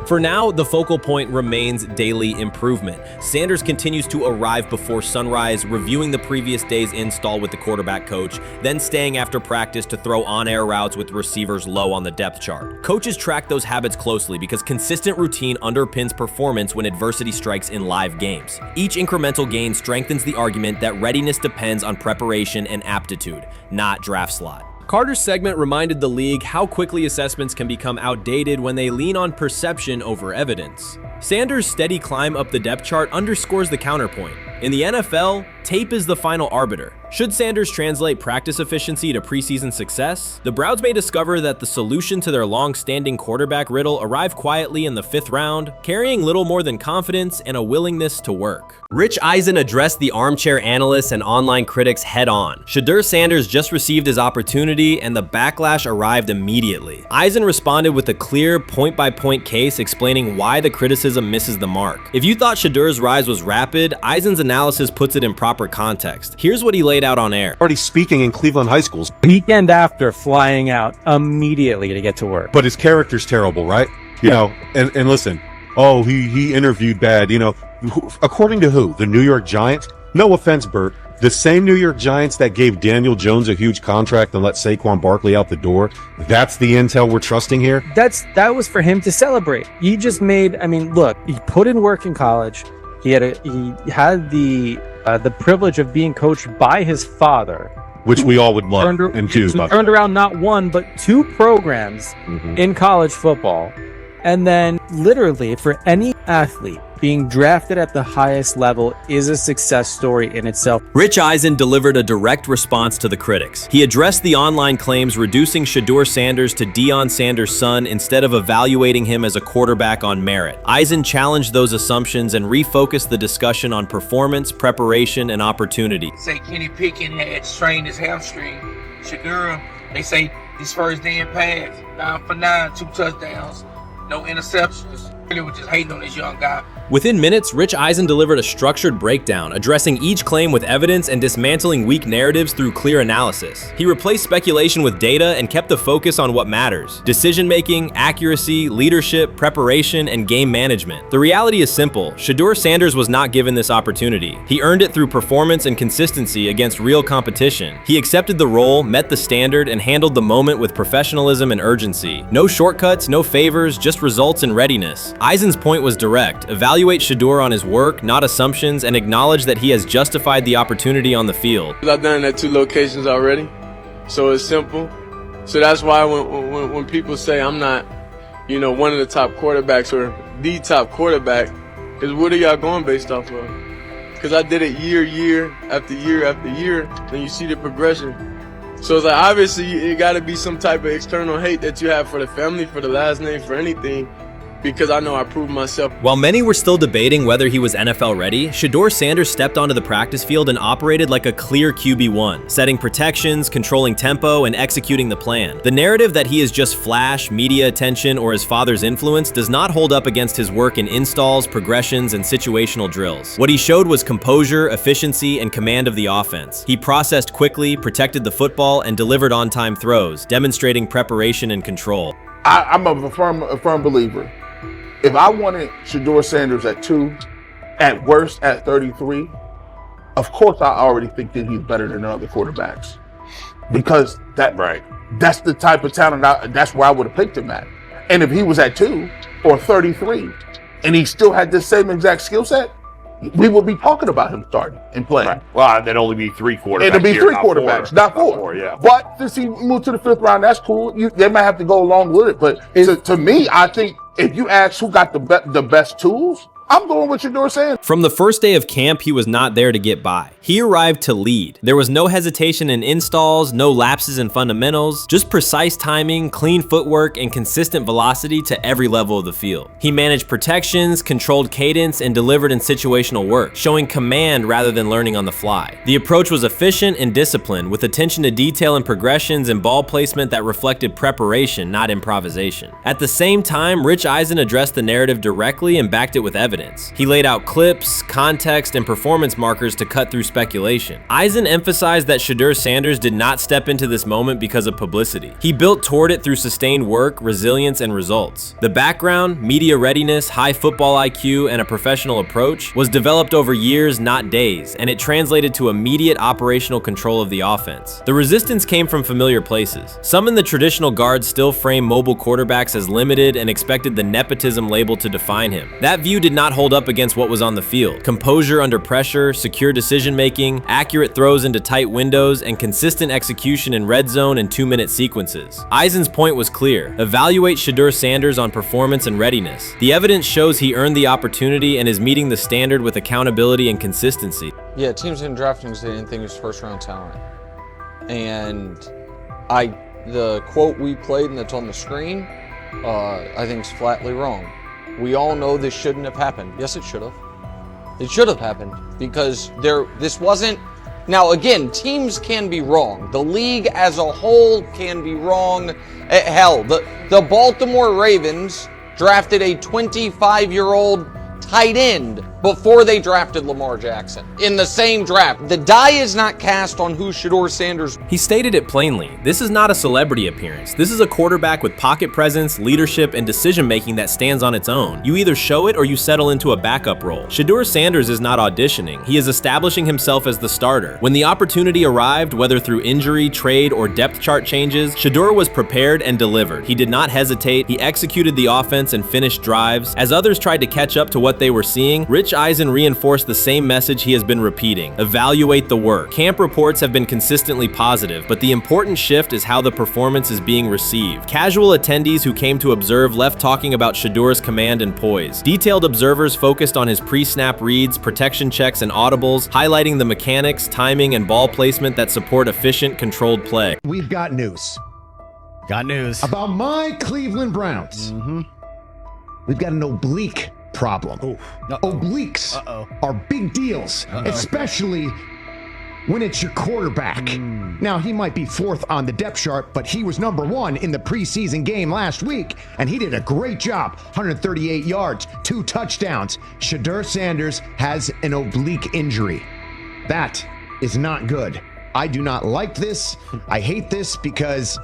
For now, the focal point remains daily improvement. Sanders continues to arrive before sunrise, reviewing the previous day's install with the quarterback coach, then staying after practice to throw on-air routes with receivers low on the depth chart. Coaches track those habits closely because consistent routine underpins performance when adversity strikes in live games. Each incremental gain strengthens the argument that readiness depends on preparation and aptitude, not draft slot. Carter's segment reminded the league how quickly assessments can become outdated when they lean on perception over evidence. Sanders' steady climb up the depth chart underscores the counterpoint. In the NFL, tape is the final arbiter. Should Sanders translate practice efficiency to preseason success? The Browns may discover that the solution to their long-standing quarterback riddle arrived quietly in the 5th round, carrying little more than confidence and a willingness to work. Rich Eisen addressed the armchair analysts and online critics head-on. Shedeur Sanders just received his opportunity, and the backlash arrived immediately. Eisen responded with a clear, point-by-point case explaining why the criticism misses the mark. If you thought Shedeur's rise was rapid, Eisen's analysis puts it in proper context. Here's what he laid out on air. Already speaking in Cleveland high schools. Weekend after, flying out immediately to get to work. But his character's terrible, right? You know, and listen, oh, he interviewed bad, you know. According to who? The New York Giants? No offense, Bert. The same New York Giants that gave Daniel Jones a huge contract and let Saquon Barkley out the door, that's the intel we're trusting here? That was for him to celebrate. He just made, I mean, look, he put in work in college. He had the privilege of being coached by his father, which we all would love and do. Turned around not one, but 2 programs in college football. And then literally for any athlete, being drafted at the highest level is a success story in itself. Rich Eisen delivered a direct response to the critics. He addressed the online claims reducing Shedeur Sanders to Deion Sanders' son instead of evaluating him as a quarterback on merit. Eisen challenged those assumptions and refocused the discussion on performance, preparation, and opportunity. Say Kenny Pickett had strained his hamstring. Shedeur, they say his first day in pass, 9 for 9, 2 touchdowns, no interceptions. They were just hating on this young guy. Within minutes, Rich Eisen delivered a structured breakdown, addressing each claim with evidence and dismantling weak narratives through clear analysis. He replaced speculation with data and kept the focus on what matters: decision-making, accuracy, leadership, preparation, and game management. The reality is simple. Shedeur Sanders was not given this opportunity. He earned it through performance and consistency against real competition. He accepted the role, met the standard, and handled the moment with professionalism and urgency. No shortcuts, no favors, just results and readiness. Eisen's point was direct. Evaluate Shedeur on his work, not assumptions, and acknowledge that he has justified the opportunity on the field. I've done it at 2 locations already, so it's simple. So that's why when people say I'm not, you know, one of the top quarterbacks or the top quarterback, because what are y'all going based off of? Because I did it year after year after year, and you see the progression. So it's like, obviously it got to be some type of external hate that you have for the family, for the last name, for anything, because I know I proved myself. While many were still debating whether he was NFL ready, Shedeur Sanders stepped onto the practice field and operated like a clear QB1, setting protections, controlling tempo, and executing the plan. The narrative that he is just flash, media attention, or his father's influence does not hold up against his work in installs, progressions, and situational drills. What he showed was composure, efficiency, and command of the offense. He processed quickly, protected the football, and delivered on-time throws, demonstrating preparation and control. I'm a firm believer. If I wanted Shedeur Sanders at 2, at worst at 33, of course I already think that he's better than other quarterbacks. Because that's the type of talent, that's where I would have picked him at. And if he was at 2 or 33, and he still had this same exact skill set, we would be talking about him starting and playing. Right. Well, there'd only be 3 quarterbacks. It'd be 3 quarterbacks, not 4. Not 4, yeah. But since he moved to the 5th round, that's cool. They might have to go along with it. But to me, I think if you ask who got the best tools, I'm going with Shedeur Sanders. From the first day of camp, he was not there to get by. He arrived to lead. There was no hesitation in installs, no lapses in fundamentals, just precise timing, clean footwork, and consistent velocity to every level of the field. He managed protections, controlled cadence, and delivered in situational work, showing command rather than learning on the fly. The approach was efficient and disciplined, with attention to detail and progressions and ball placement that reflected preparation, not improvisation. At the same time, Rich Eisen addressed the narrative directly and backed it with evidence. He laid out clips, context, and performance markers to cut through speculation. Eisen emphasized that Shedeur Sanders did not step into this moment because of publicity. He built toward it through sustained work, resilience, and results. The background, media readiness, high football IQ, and a professional approach was developed over years, not days, and it translated to immediate operational control of the offense. The resistance came from familiar places. Some in the traditional guard still framed mobile quarterbacks as limited and expected the nepotism label to define him. That view did not hold up against what was on the field: composure under pressure, secure decision-making, accurate throws into tight windows, and consistent execution in red zone and 2-minute sequences. Eisen's point was clear: evaluate Shedeur Sanders on performance and readiness. The evidence shows he earned the opportunity and is meeting the standard with accountability and consistency. Yeah, teams didn't draft him because they didn't think he was first-round talent. And the quote we played and that's on the screen, I think is flatly wrong. We all know this shouldn't have happened. Yes, it should have. It should have happened because this wasn't. Now, again, teams can be wrong. The league as a whole can be wrong. Hell, the Baltimore Ravens drafted a 25-year-old tight end before they drafted Lamar Jackson in the same draft. The die is not cast on who Shedeur Sanders. He stated it plainly. This is not a celebrity appearance. This is a quarterback with pocket presence, leadership, and decision-making that stands on its own. You either show it or you settle into a backup role. Shedeur Sanders is not auditioning. He is establishing himself as the starter. When the opportunity arrived, whether through injury, trade, or depth chart changes, Shedeur was prepared and delivered. He did not hesitate. He executed the offense and finished drives. As others tried to catch up to what they were seeing, Rich Eisen reinforced the same message he has been repeating: evaluate the work. Camp reports have been consistently positive, but the important shift is how the performance is being received. Casual attendees who came to observe left talking about Shedeur's command and poise. Detailed observers focused on his pre-snap reads, protection checks, and audibles, highlighting the mechanics, timing, and ball placement that support efficient, controlled play. We've got news. Got news. About my Cleveland Browns. We've got an oblique problem. Obliques are big deals, especially when it's your quarterback. Now, he might be fourth on the depth chart, but he was number one in the preseason game last week, and he did a great job. 138 yards, 2 touchdowns. Shedeur Sanders has an oblique injury. That is not good. I do not like this. I hate this because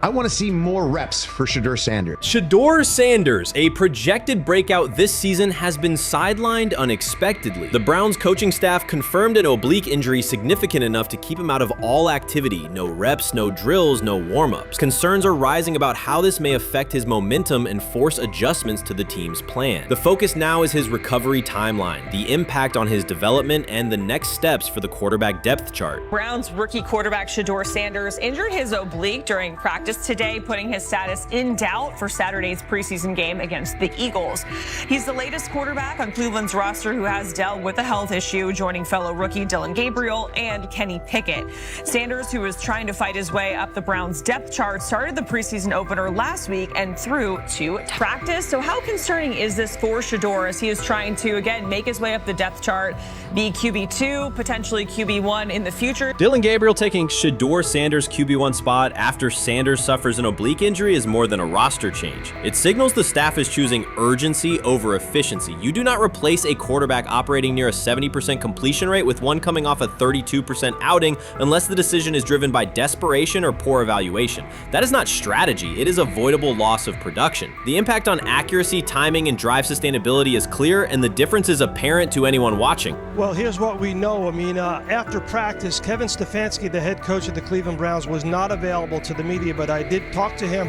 I want to see more reps for Shedeur Sanders. Shedeur Sanders, a projected breakout this season, has been sidelined unexpectedly. The Browns coaching staff confirmed an oblique injury significant enough to keep him out of all activity. No reps, no drills, no warm-ups. Concerns are rising about how this may affect his momentum and force adjustments to the team's plan. The focus now is his recovery timeline, the impact on his development, and the next steps for the quarterback depth chart. Browns rookie quarterback Shedeur Sanders injured his oblique during practice today, putting his status in doubt for Saturday's preseason game against the Eagles. He's the latest quarterback on Cleveland's roster who has dealt with a health issue, joining fellow rookie Dillon Gabriel and Kenny Pickett. Sanders, who is trying to fight his way up the Browns depth chart, started the preseason opener last week and threw to practice. So how concerning is this for Shedeur as he is trying to, again, make his way up the depth chart, be QB2, potentially QB1 in the future? Dillon Gabriel taking Shedeur Sanders' QB1 spot after Sanders suffers an oblique injury is more than a roster change. It signals the staff is choosing urgency over efficiency. You do not replace a quarterback operating near a 70% completion rate with one coming off a 32% outing unless the decision is driven by desperation or poor evaluation. That is not strategy, it is avoidable loss of production. The impact on accuracy, timing, and drive sustainability is clear, and the difference is apparent to anyone watching. Well, here's what we know. I mean, after practice, Kevin Stefanski, the head coach of the Cleveland Browns, was not available to the media, but I did talk to him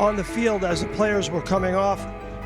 on the field as the players were coming off,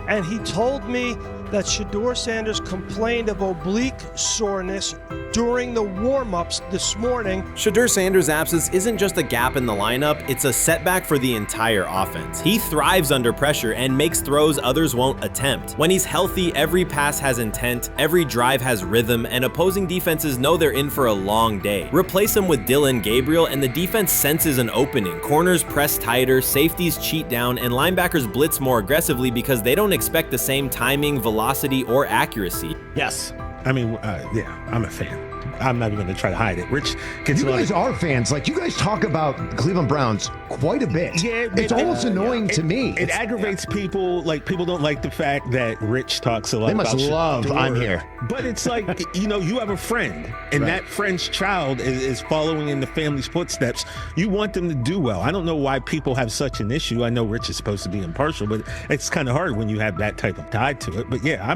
and he told me that Shedeur Sanders complained of oblique soreness during the warm-ups this morning. Shedeur Sanders' absence isn't just a gap in the lineup, it's a setback for the entire offense. He thrives under pressure and makes throws others won't attempt. When he's healthy, every pass has intent, every drive has rhythm, and opposing defenses know they're in for a long day. Replace him with Dillon Gabriel and the defense senses an opening. Corners press tighter, safeties cheat down, and linebackers blitz more aggressively because they don't expect the same timing, velocity, or accuracy. Yes. I mean, yeah, I'm a fan. I'm not even going to try to hide it. Rich gets You guys are fans. Like, you guys talk about the Cleveland Browns quite a bit. Yeah, it's almost annoying to me. It aggravates people. Like, people don't like the fact that Rich talks a lot They about must love Shedeur. I'm here. But it's like, you know, you have a friend, and that friend's child is following in the family's footsteps. You want them to do well. I don't know why people have such an issue. I know Rich is supposed to be impartial, but it's kind of hard when you have that type of tie to it. But yeah,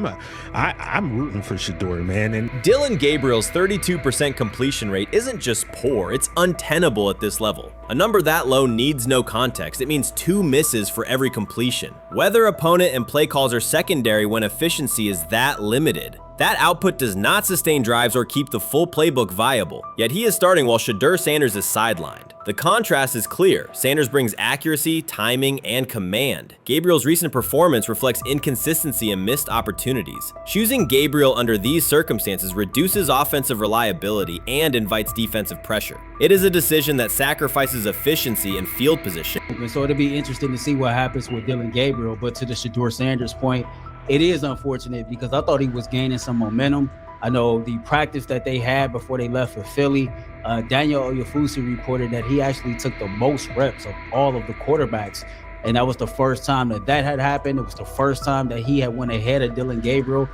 I'm rooting for Shedeur, man. And Dillon Gabriel's 32% completion rate isn't just poor, it's untenable at this level. A number that low needs no context. It means 2 misses for every completion. Weather, opponent, and play calls are secondary when efficiency is that limited. That output does not sustain drives or keep the full playbook viable, yet he is starting while Shedeur Sanders is sidelined. The contrast is clear. Sanders brings accuracy, timing, and command. Gabriel's recent performance reflects inconsistency and missed opportunities. Choosing Gabriel under these circumstances reduces offensive reliability and invites defensive pressure. It is a decision that sacrifices efficiency and field position. So it'll be interesting to see what happens with Dillon Gabriel, but to the Shedeur Sanders point, it is unfortunate because I thought he was gaining some momentum. I know the practice that they had before they left for Philly, Daniel Oyefusi reported that he actually took the most reps of all of the quarterbacks. And that was the first time that had happened. It was the first time that he had went ahead of Dillon Gabriel,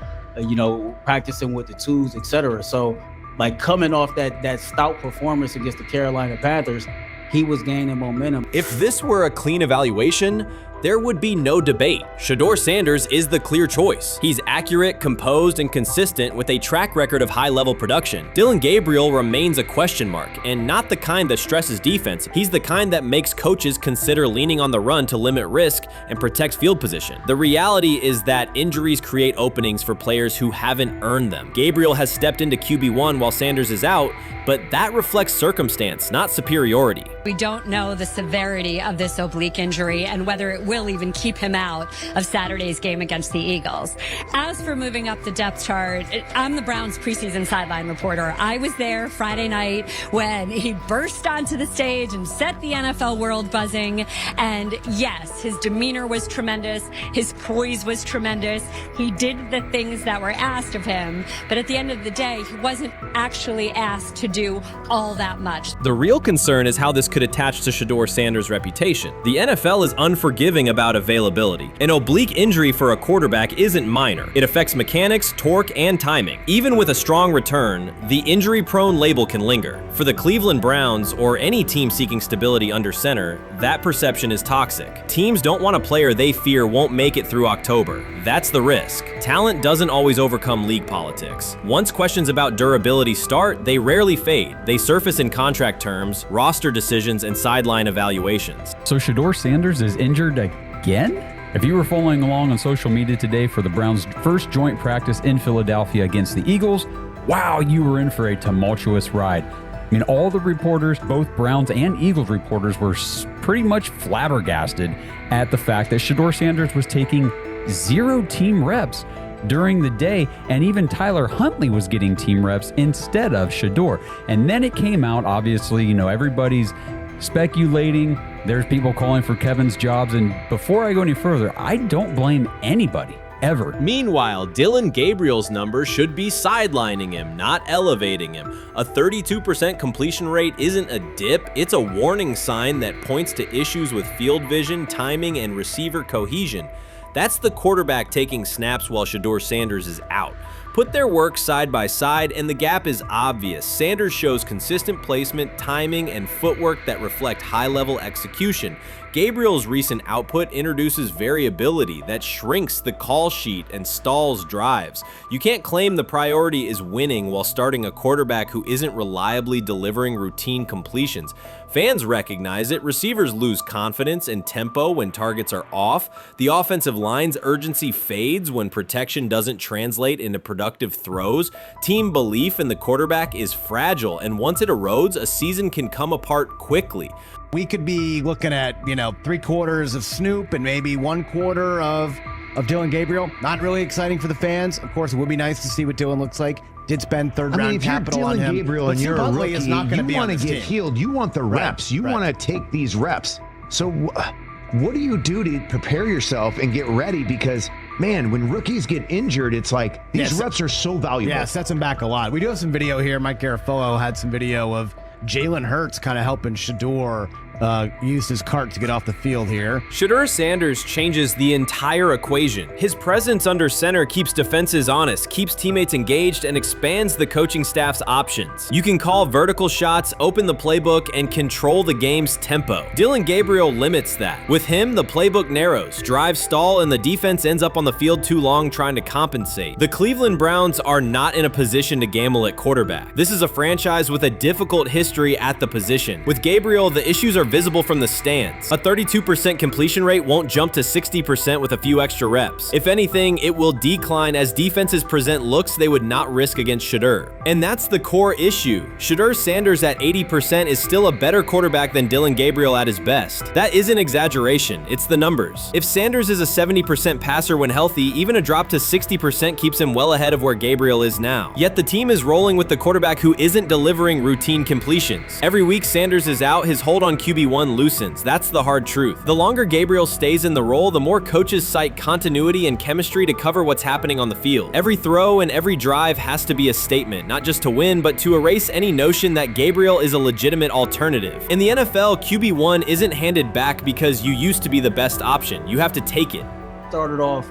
practicing with the twos, etc. So, like, coming off that stout performance against the Carolina Panthers, he was gaining momentum. If this were a clean evaluation, there would be no debate. Shedeur Sanders is the clear choice. He's accurate, composed, and consistent with a track record of high-level production. Dillon Gabriel remains a question mark, and not the kind that stresses defense. He's the kind that makes coaches consider leaning on the run to limit risk and protect field position. The reality is that injuries create openings for players who haven't earned them. Gabriel has stepped into QB1 while Sanders is out, but that reflects circumstance, not superiority. We don't know the severity of this oblique injury and whether it will even keep him out of Saturday's game against the Eagles. As for moving up the depth chart, I'm the Browns preseason sideline reporter. I was there Friday night when he burst onto the stage and set the NFL world buzzing. And yes, his demeanor was tremendous. His poise was tremendous. He did the things that were asked of him. But at the end of the day, he wasn't actually asked to do all that much. The real concern is how this could attach to Shedeur Sanders' reputation. The NFL is unforgiving about availability. An oblique injury for a quarterback isn't minor. It affects mechanics, torque, and timing. Even with a strong return, the injury-prone label can linger. For the Cleveland Browns, or any team seeking stability under center, that perception is toxic. Teams don't want a player they fear won't make it through October. That's the risk. Talent doesn't always overcome league politics. Once questions about durability start, they rarely fade. They surface in contract terms, roster decisions, and sideline evaluations. So Shedeur Sanders is injured again? If you were following along on social media today for the Browns' first joint practice in Philadelphia against the Eagles, wow, you were in for a tumultuous ride. I mean, all the reporters, both Browns and Eagles reporters, were pretty much flabbergasted at the fact that Shedeur Sanders was taking 0 team reps during the day, and even Tyler Huntley was getting team reps instead of Shedeur. And then it came out, obviously, everybody's speculating. There's people calling for Kevin's jobs, and before I go any further, I don't blame anybody, ever. Meanwhile, Dillon Gabriel's numbers should be sidelining him, not elevating him. A 32% completion rate isn't a dip, it's a warning sign that points to issues with field vision, timing, and receiver cohesion. That's the quarterback taking snaps while Shedeur Sanders is out. Put their work side by side and the gap is obvious. Sanders shows consistent placement, timing, and footwork that reflect high-level execution. Gabriel's recent output introduces variability that shrinks the call sheet and stalls drives. You can't claim the priority is winning while starting a quarterback who isn't reliably delivering routine completions. Fans recognize it, receivers lose confidence and tempo when targets are off, the offensive line's urgency fades when protection doesn't translate into productive throws, team belief in the quarterback is fragile, and once it erodes, a season can come apart quickly. We could be looking at, 3/4 of Snoop and maybe 1/4 of Dillon Gabriel. Not really exciting for the fans. Of course, it would be nice to see what Dillon looks like. Did spend third-round capital on him. If you're Dillon Gabriel and you're a rookie, is not going to be you on want to this get team. healed. You want the reps. You want to take these reps. So what do you do to prepare yourself and get ready? Because, man, when rookies get injured, it's like these reps are so valuable. Yeah, sets him back a lot. We do have some video here. Mike Garafolo had some video of Jalen Hurts kind of helping Shedeur use his cart to get off the field here. Shedeur Sanders changes the entire equation. His presence under center keeps defenses honest, keeps teammates engaged, and expands the coaching staff's options. You can call vertical shots, open the playbook, and control the game's tempo. Dillon Gabriel limits that. With him, the playbook narrows, drives stall, and the defense ends up on the field too long trying to compensate. The Cleveland Browns are not in a position to gamble at quarterback. This is a franchise with a difficult history at the position. With Gabriel, the issues are visible from the stands. A 32% completion rate won't jump to 60% with a few extra reps. If anything, it will decline as defenses present looks they would not risk against Shedeur. And that's the core issue. Shedeur Sanders at 80% is still a better quarterback than Dillon Gabriel at his best. That isn't exaggeration, it's the numbers. If Sanders is a 70% passer when healthy, even a drop to 60% keeps him well ahead of where Gabriel is now. Yet the team is rolling with the quarterback who isn't delivering routine completions. Every week Sanders is out, his hold on QB1 loosens. That's the hard truth. The longer Gabriel stays in the role, the more coaches cite continuity and chemistry to cover what's happening on the field. Every throw and every drive has to be a statement, not just to win, but to erase any notion that Gabriel is a legitimate alternative. In the NFL, QB1 isn't handed back because you used to be the best option. You have to take it. Started off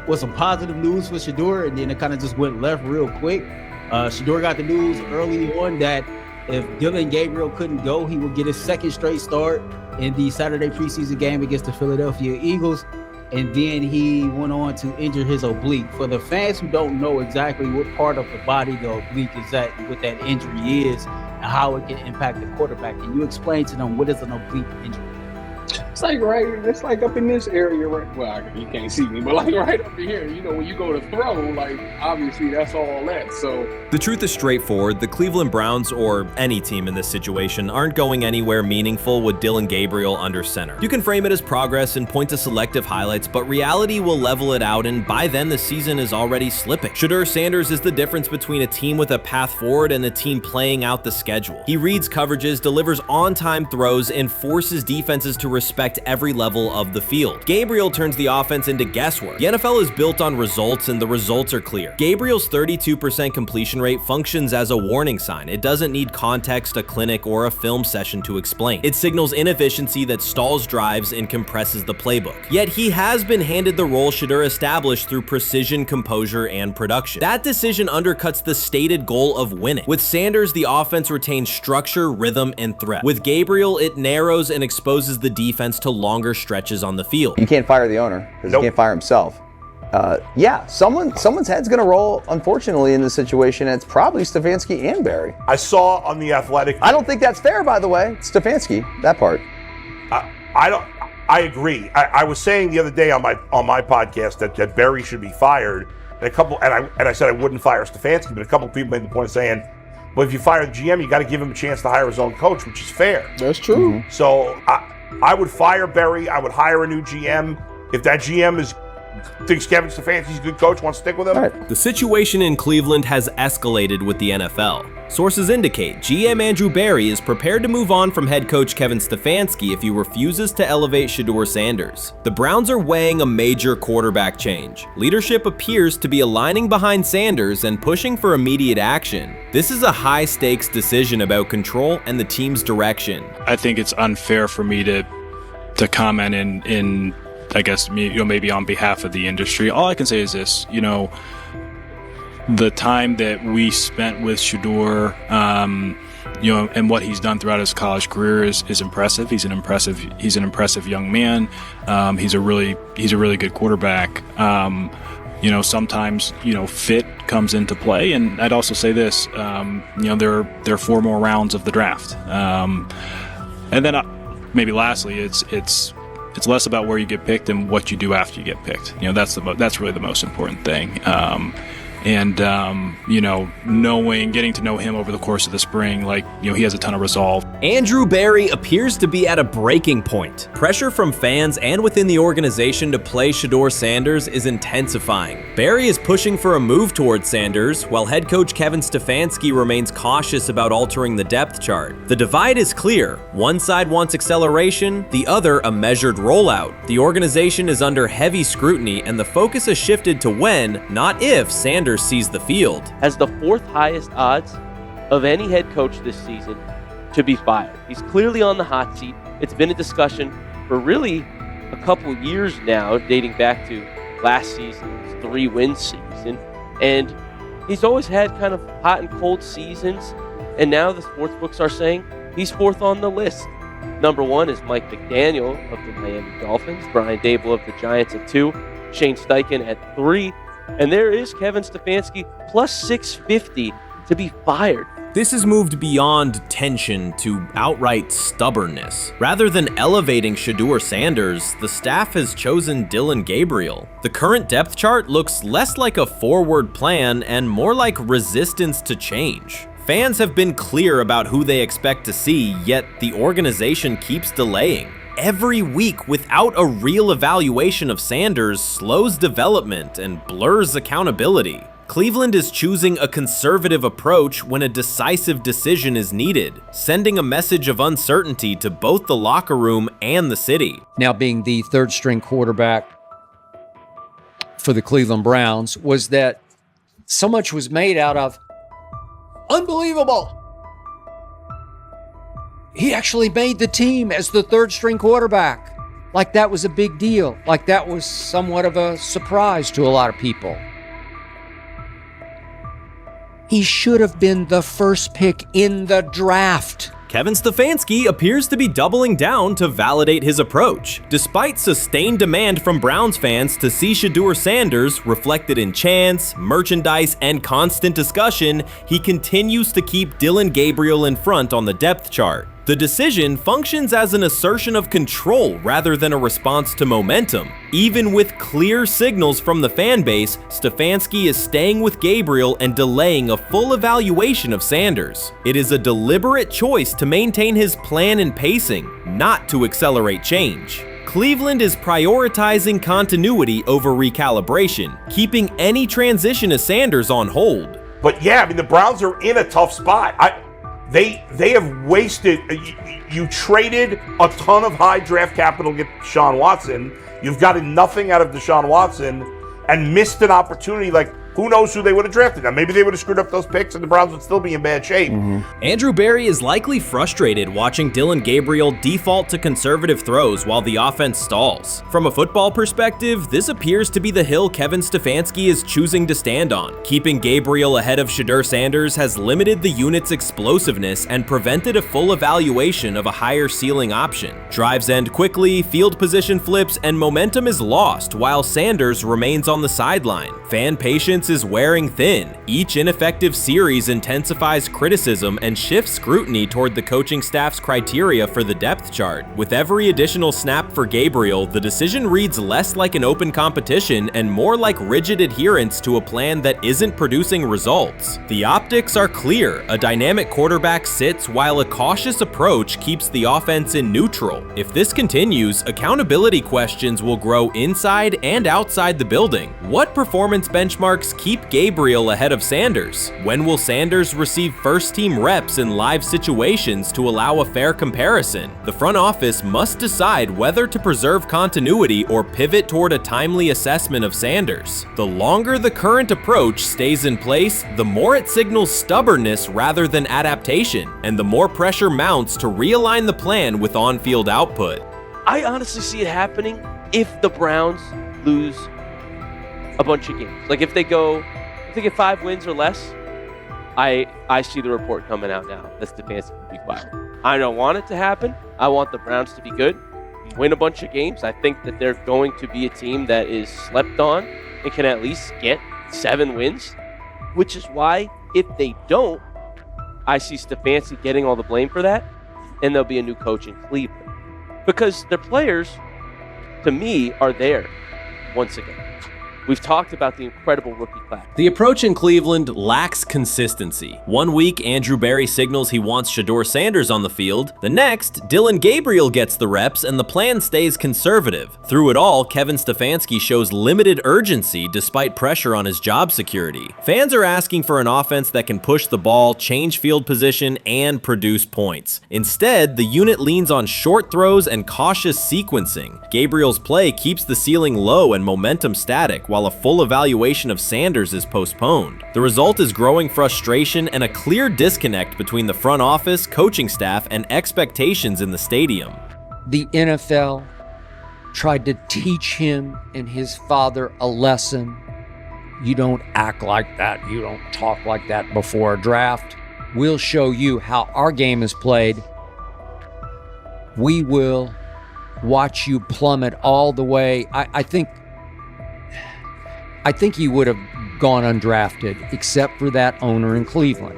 with some positive news for Shedeur, and then it kind of just went left real quick. Shedeur got the news early on that if Dillon Gabriel couldn't go, he would get his second straight start in the Saturday preseason game against the Philadelphia Eagles. And then he went on to injure his oblique. For the fans who don't know exactly what part of the body the oblique is at, what that injury is, and how it can impact the quarterback, can you explain to them what is an oblique injury? It's like up in this area, right? Well, you can't see me, but like right up in here, when you go to throw, like obviously that's all that. So the truth is straightforward. The Cleveland Browns, or any team in this situation, aren't going anywhere meaningful with Dillon Gabriel under center. You can frame it as progress and point to selective highlights, but reality will level it out, and by then the season is already slipping. Shedeur Sanders is the difference between a team with a path forward and a team playing out the schedule. He reads coverages, delivers on-time throws, and forces defenses to respect every level of the field. Gabriel turns the offense into guesswork. The NFL is built on results, and the results are clear. Gabriel's 32% completion rate functions as a warning sign. It doesn't need context, a clinic, or a film session to explain. It signals inefficiency that stalls drives and compresses the playbook. Yet he has been handed the role Shedeur established through precision, composure, and production. That decision undercuts the stated goal of winning. With Sanders, the offense retains structure, rhythm, and threat. With Gabriel, it narrows and exposes the defense to longer stretches on the field. You can't fire the owner because he can't fire himself. Yeah, someone's head's going to roll, unfortunately, in this situation, and it's probably Stefanski and Barry. I saw on The Athletic. I don't think that's fair, by the way. Stefanski, that part. I agree. I was saying the other day on my podcast that Barry should be fired, and I said I wouldn't fire Stefanski, but a couple of people made the point of saying, well, if you fire the GM, you got to give him a chance to hire his own coach, which is fair. That's true. Mm-hmm. So I would fire Barry. I would hire a new GM. If that GM thinks Kevin Stefanski's a good coach, wants to stick with him. Right. The situation in Cleveland has escalated with the NFL. Sources indicate GM Andrew Barry is prepared to move on from head coach Kevin Stefanski if he refuses to elevate Shedeur Sanders. The Browns are weighing a major quarterback change. Leadership appears to be aligning behind Sanders and pushing for immediate action. This is a high-stakes decision about control and the team's direction. I think it's unfair for me to comment in I guess maybe on behalf of the industry. All I can say is this, the time that we spent with Shedeur, and what he's done throughout his college career is impressive. He's an impressive young man. He's a really good quarterback. Sometimes fit comes into play, and I'd also say this, there are 4 more rounds of the draft, and then maybe lastly, it's less about where you get picked and what you do after you get picked. That's really the most important thing. Getting to know him over the course of the spring, he has a ton of resolve. Andrew Barry appears to be at a breaking point. Pressure from fans and within the organization to play Shedeur Sanders is intensifying. Barry is pushing for a move towards Sanders, while head coach Kevin Stefanski remains cautious about altering the depth chart. The divide is clear. One side wants acceleration, the other a measured rollout. The organization is under heavy scrutiny, and the focus has shifted to when, not if, Sanders sees the field. Has the 4th highest odds of any head coach this season to be fired. He's clearly on the hot seat. It's been a discussion for really a couple years now, dating back to last season's 3-win season. And he's always had kind of hot and cold seasons. And now the sports books are saying he's 4th on the list. Number 1 is Mike McDaniel of the Miami Dolphins, Brian Dable of the Giants at 2, Shane Steichen at 3, and there is Kevin Stefanski plus 650 to be fired. This has moved beyond tension to outright stubbornness. Rather than elevating Shedeur Sanders, the staff has chosen Dillon Gabriel. The current depth chart looks less like a forward plan and more like resistance to change. Fans have been clear about who they expect to see, yet the organization keeps delaying. Every week without a real evaluation of Sanders slows development and blurs accountability. Cleveland is choosing a conservative approach when a decisive decision is needed, sending a message of uncertainty to both the locker room and the city. Now being the third string quarterback for the Cleveland Browns, was that so much was made out of unbelievable. He actually made the team as the third string quarterback. Like that was a big deal. Like that was somewhat of a surprise to a lot of people. He should have been the first pick in the draft. Kevin Stefanski appears to be doubling down to validate his approach. Despite sustained demand from Browns fans to see Shedeur Sanders reflected in chants, merchandise, and constant discussion, he continues to keep Dillon Gabriel in front on the depth chart. The decision functions as an assertion of control rather than a response to momentum. Even with clear signals from the fan base, Stefanski is staying with Gabriel and delaying a full evaluation of Sanders. It is a deliberate choice to maintain his plan and pacing, not to accelerate change. Cleveland is prioritizing continuity over recalibration, keeping any transition to Sanders on hold. But yeah, I mean, the Browns are in a tough spot. They have wasted. You traded a ton of high draft capital to get Deshaun Watson. You've gotten nothing out of Deshaun Watson and missed an opportunity. Like, who knows who they would have drafted? Now, maybe they would have screwed up those picks and the Browns would still be in bad shape. Andrew Berry is likely frustrated watching Dillon Gabriel default to conservative throws while the offense stalls. From a football perspective, this appears to be the hill Kevin Stefanski is choosing to stand on. Keeping Gabriel ahead of Shedeur Sanders has limited the unit's explosiveness and prevented a full evaluation of a higher ceiling option. Drives end quickly, field position flips, and momentum is lost while Sanders remains on the sideline. Fan patience is wearing thin. Each ineffective series intensifies criticism and shifts scrutiny toward the coaching staff's criteria for the depth chart. With every additional snap for Gabriel, the decision reads less like an open competition and more like rigid adherence to a plan that isn't producing results. The optics are clear. A dynamic quarterback sits while a cautious approach keeps the offense in neutral. If this continues, accountability questions will grow inside and outside the building. What performance benchmarks keep Gabriel ahead of Sanders? When will Sanders receive first-team reps in live situations to allow a fair comparison? The front office must decide whether to preserve continuity or pivot toward a timely assessment of Sanders. The longer the current approach stays in place, the more it signals stubbornness rather than adaptation, and the more pressure mounts to realign the plan with on-field output. I honestly see it happening if the Browns lose a bunch of games. Like if they get 5 wins or less, I see the report coming out now that Stefanski will be fired. I don't want it to happen. I want the Browns to be good, win a bunch of games. I think that they're going to be a team that is slept on and can at least get 7 wins, which is why if they don't, I see Stefanski getting all the blame for that, and there'll be a new coach in Cleveland. Because their players, to me, are there once again. We've talked about the incredible rookie class. The approach in Cleveland lacks consistency. One week, Andrew Berry signals he wants Shedeur Sanders on the field. The next, Dillon Gabriel gets the reps and the plan stays conservative. Through it all, Kevin Stefanski shows limited urgency despite pressure on his job security. Fans are asking for an offense that can push the ball, change field position, and produce points. Instead, the unit leans on short throws and cautious sequencing. Gabriel's play keeps the ceiling low and momentum static, while a full evaluation of Sanders is postponed. The result is growing frustration and a clear disconnect between the front office, coaching staff, and expectations in the stadium. The NFL tried to teach him and his father a lesson. You don't act like that. You don't talk like that before a draft. We'll show you how our game is played. We will watch you plummet all the way. I think he would have gone undrafted except for that owner in Cleveland.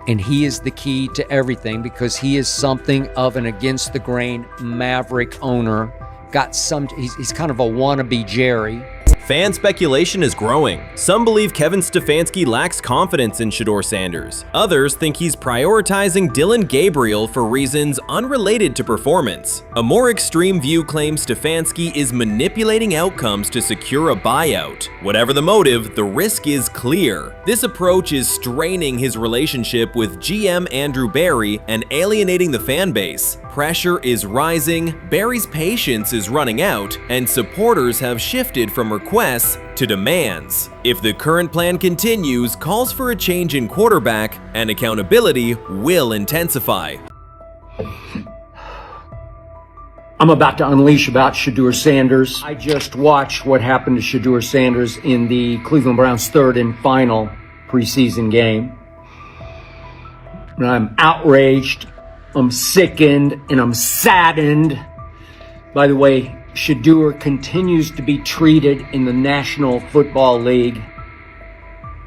And he is the key to everything because he is something of an against the grain maverick owner. He's kind of a wannabe Jerry. Fan speculation is growing. Some believe Kevin Stefanski lacks confidence in Shedeur Sanders. Others think he's prioritizing Dillon Gabriel for reasons unrelated to performance. A more extreme view claims Stefanski is manipulating outcomes to secure a buyout. Whatever the motive, the risk is clear. This approach is straining his relationship with GM Andrew Berry and alienating the fan base. Pressure is rising, Berry's patience is running out, and supporters have shifted from requests to demands. If the current plan continues, calls for a change in quarterback and accountability will intensify. I'm about to unleash about Shedeur Sanders. I just watched what happened to Shedeur Sanders in the Cleveland Browns' third and final preseason game. And I'm outraged, I'm sickened, and I'm saddened. By the way, Shedeur continues to be treated in the National Football League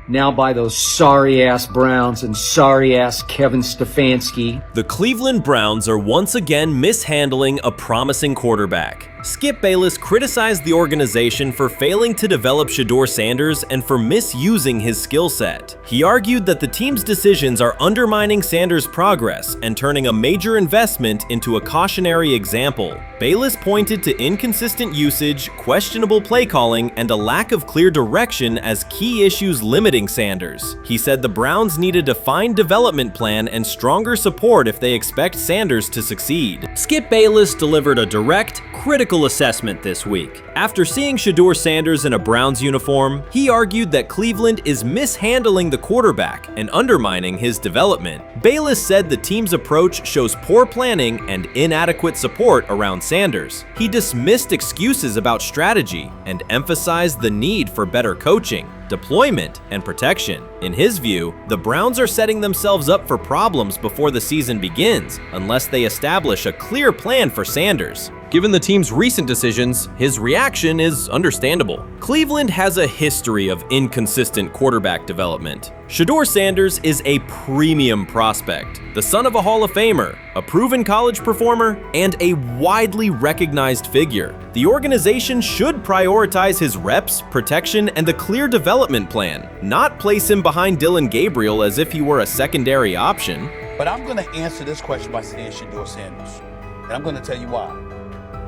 now by those sorry-ass Browns and sorry-ass Kevin Stefanski. The Cleveland Browns are once again mishandling a promising quarterback. Skip Bayless criticized the organization for failing to develop Shedeur Sanders and for misusing his skill set. He argued that the team's decisions are undermining Sanders' progress and turning a major investment into a cautionary example. Bayless pointed to inconsistent usage, questionable play calling, and a lack of clear direction as key issues limiting Sanders. He said the Browns need a defined development plan and stronger support if they expect Sanders to succeed. Skip Bayless delivered a direct, critical assessment this week. After seeing Shedeur Sanders in a Browns uniform, he argued that Cleveland is mishandling the quarterback and undermining his development. Bayless said the team's approach shows poor planning and inadequate support around Sanders. He dismissed excuses about strategy and emphasized the need for better coaching, deployment, and protection. In his view, the Browns are setting themselves up for problems before the season begins unless they establish a clear plan for Sanders. Given the team's recent decisions, his reaction is understandable. Cleveland has a history of inconsistent quarterback development. Shedeur Sanders is a premium prospect, the son of a Hall of Famer, a proven college performer, and a widely recognized figure. The organization should prioritize his reps, protection, and a clear development plan, not place him behind Dillon Gabriel as if he were a secondary option. But I'm going to answer this question by saying Shedeur Sanders, and I'm going to tell you why.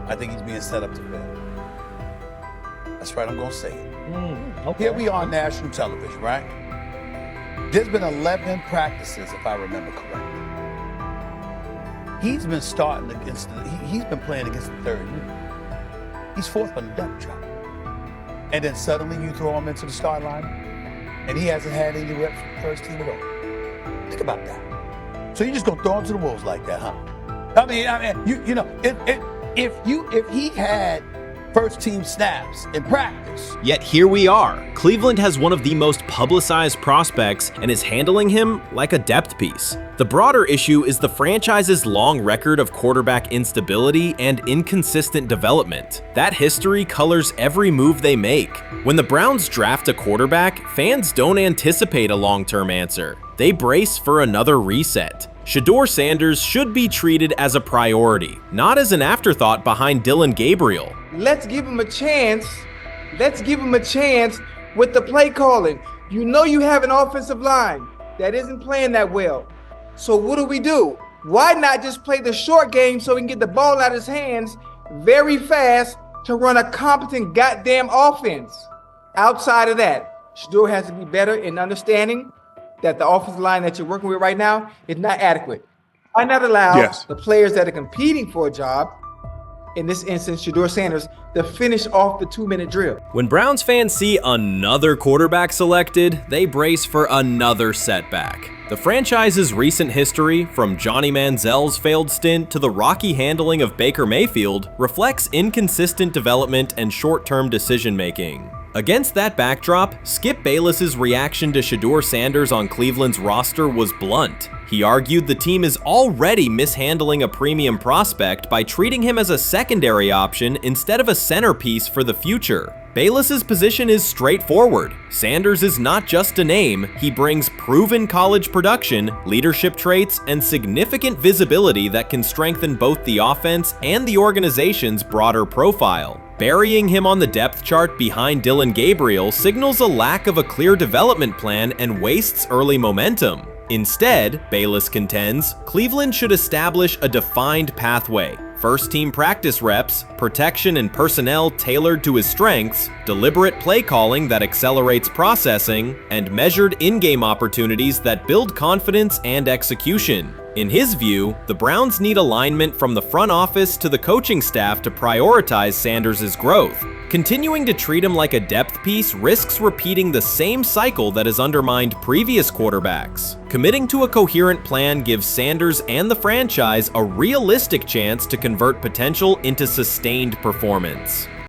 I think he's being set up to fail. That's right, I'm going to say it. Okay. Here we are on national television, right? There's been 11 practices, if I remember correctly. He's been starting against he's been playing against the third unit. He's fourth on the depth chart. And then suddenly you throw him into the start line, and he hasn't had any reps for the first team at all. Think about that. So you're just going to throw him to the wolves like that, huh? I mean, you know, if he had first team snaps in practice. Yet here we are. Cleveland has one of the most publicized prospects and is handling him like a depth piece. The broader issue is the franchise's long record of quarterback instability and inconsistent development. That history colors every move they make. When the Browns draft a quarterback, fans don't anticipate a long-term answer. They brace for another reset. Shedeur Sanders should be treated as a priority, not as an afterthought behind Dillon Gabriel. Let's give him a chance. Let's give him a chance with the play calling. You know you have an offensive line that isn't playing that well. So what do? Why not just play the short game so he can get the ball out of his hands very fast to run a competent goddamn offense? Outside of that, Shedeur has to be better in understanding that the offensive line that you're working with right now is not adequate. Why not allow the players that are competing for a job, in this instance, Shedeur Sanders, to finish off the 2-minute drill? When Browns fans see another quarterback selected, they brace for another setback. The franchise's recent history, from Johnny Manziel's failed stint to the rocky handling of Baker Mayfield, reflects inconsistent development and short-term decision-making. Against that backdrop, Skip Bayless's reaction to Shedeur Sanders on Cleveland's roster was blunt. He argued the team is already mishandling a premium prospect by treating him as a secondary option instead of a centerpiece for the future. Bayless's position is straightforward. Sanders is not just a name, he brings proven college production, leadership traits, and significant visibility that can strengthen both the offense and the organization's broader profile. Burying him on the depth chart behind Dillon Gabriel signals a lack of a clear development plan and wastes early momentum. Instead, Bayless contends, Cleveland should establish a defined pathway. First-team practice reps, protection and personnel tailored to his strengths, deliberate play calling that accelerates processing, and measured in-game opportunities that build confidence and execution. In his view, the Browns need alignment from the front office to the coaching staff to prioritize Sanders' growth. Continuing to treat him like a depth piece risks repeating the same cycle that has undermined previous quarterbacks. Committing to a coherent plan gives Sanders and the franchise a realistic chance to convert potential into sustained performance.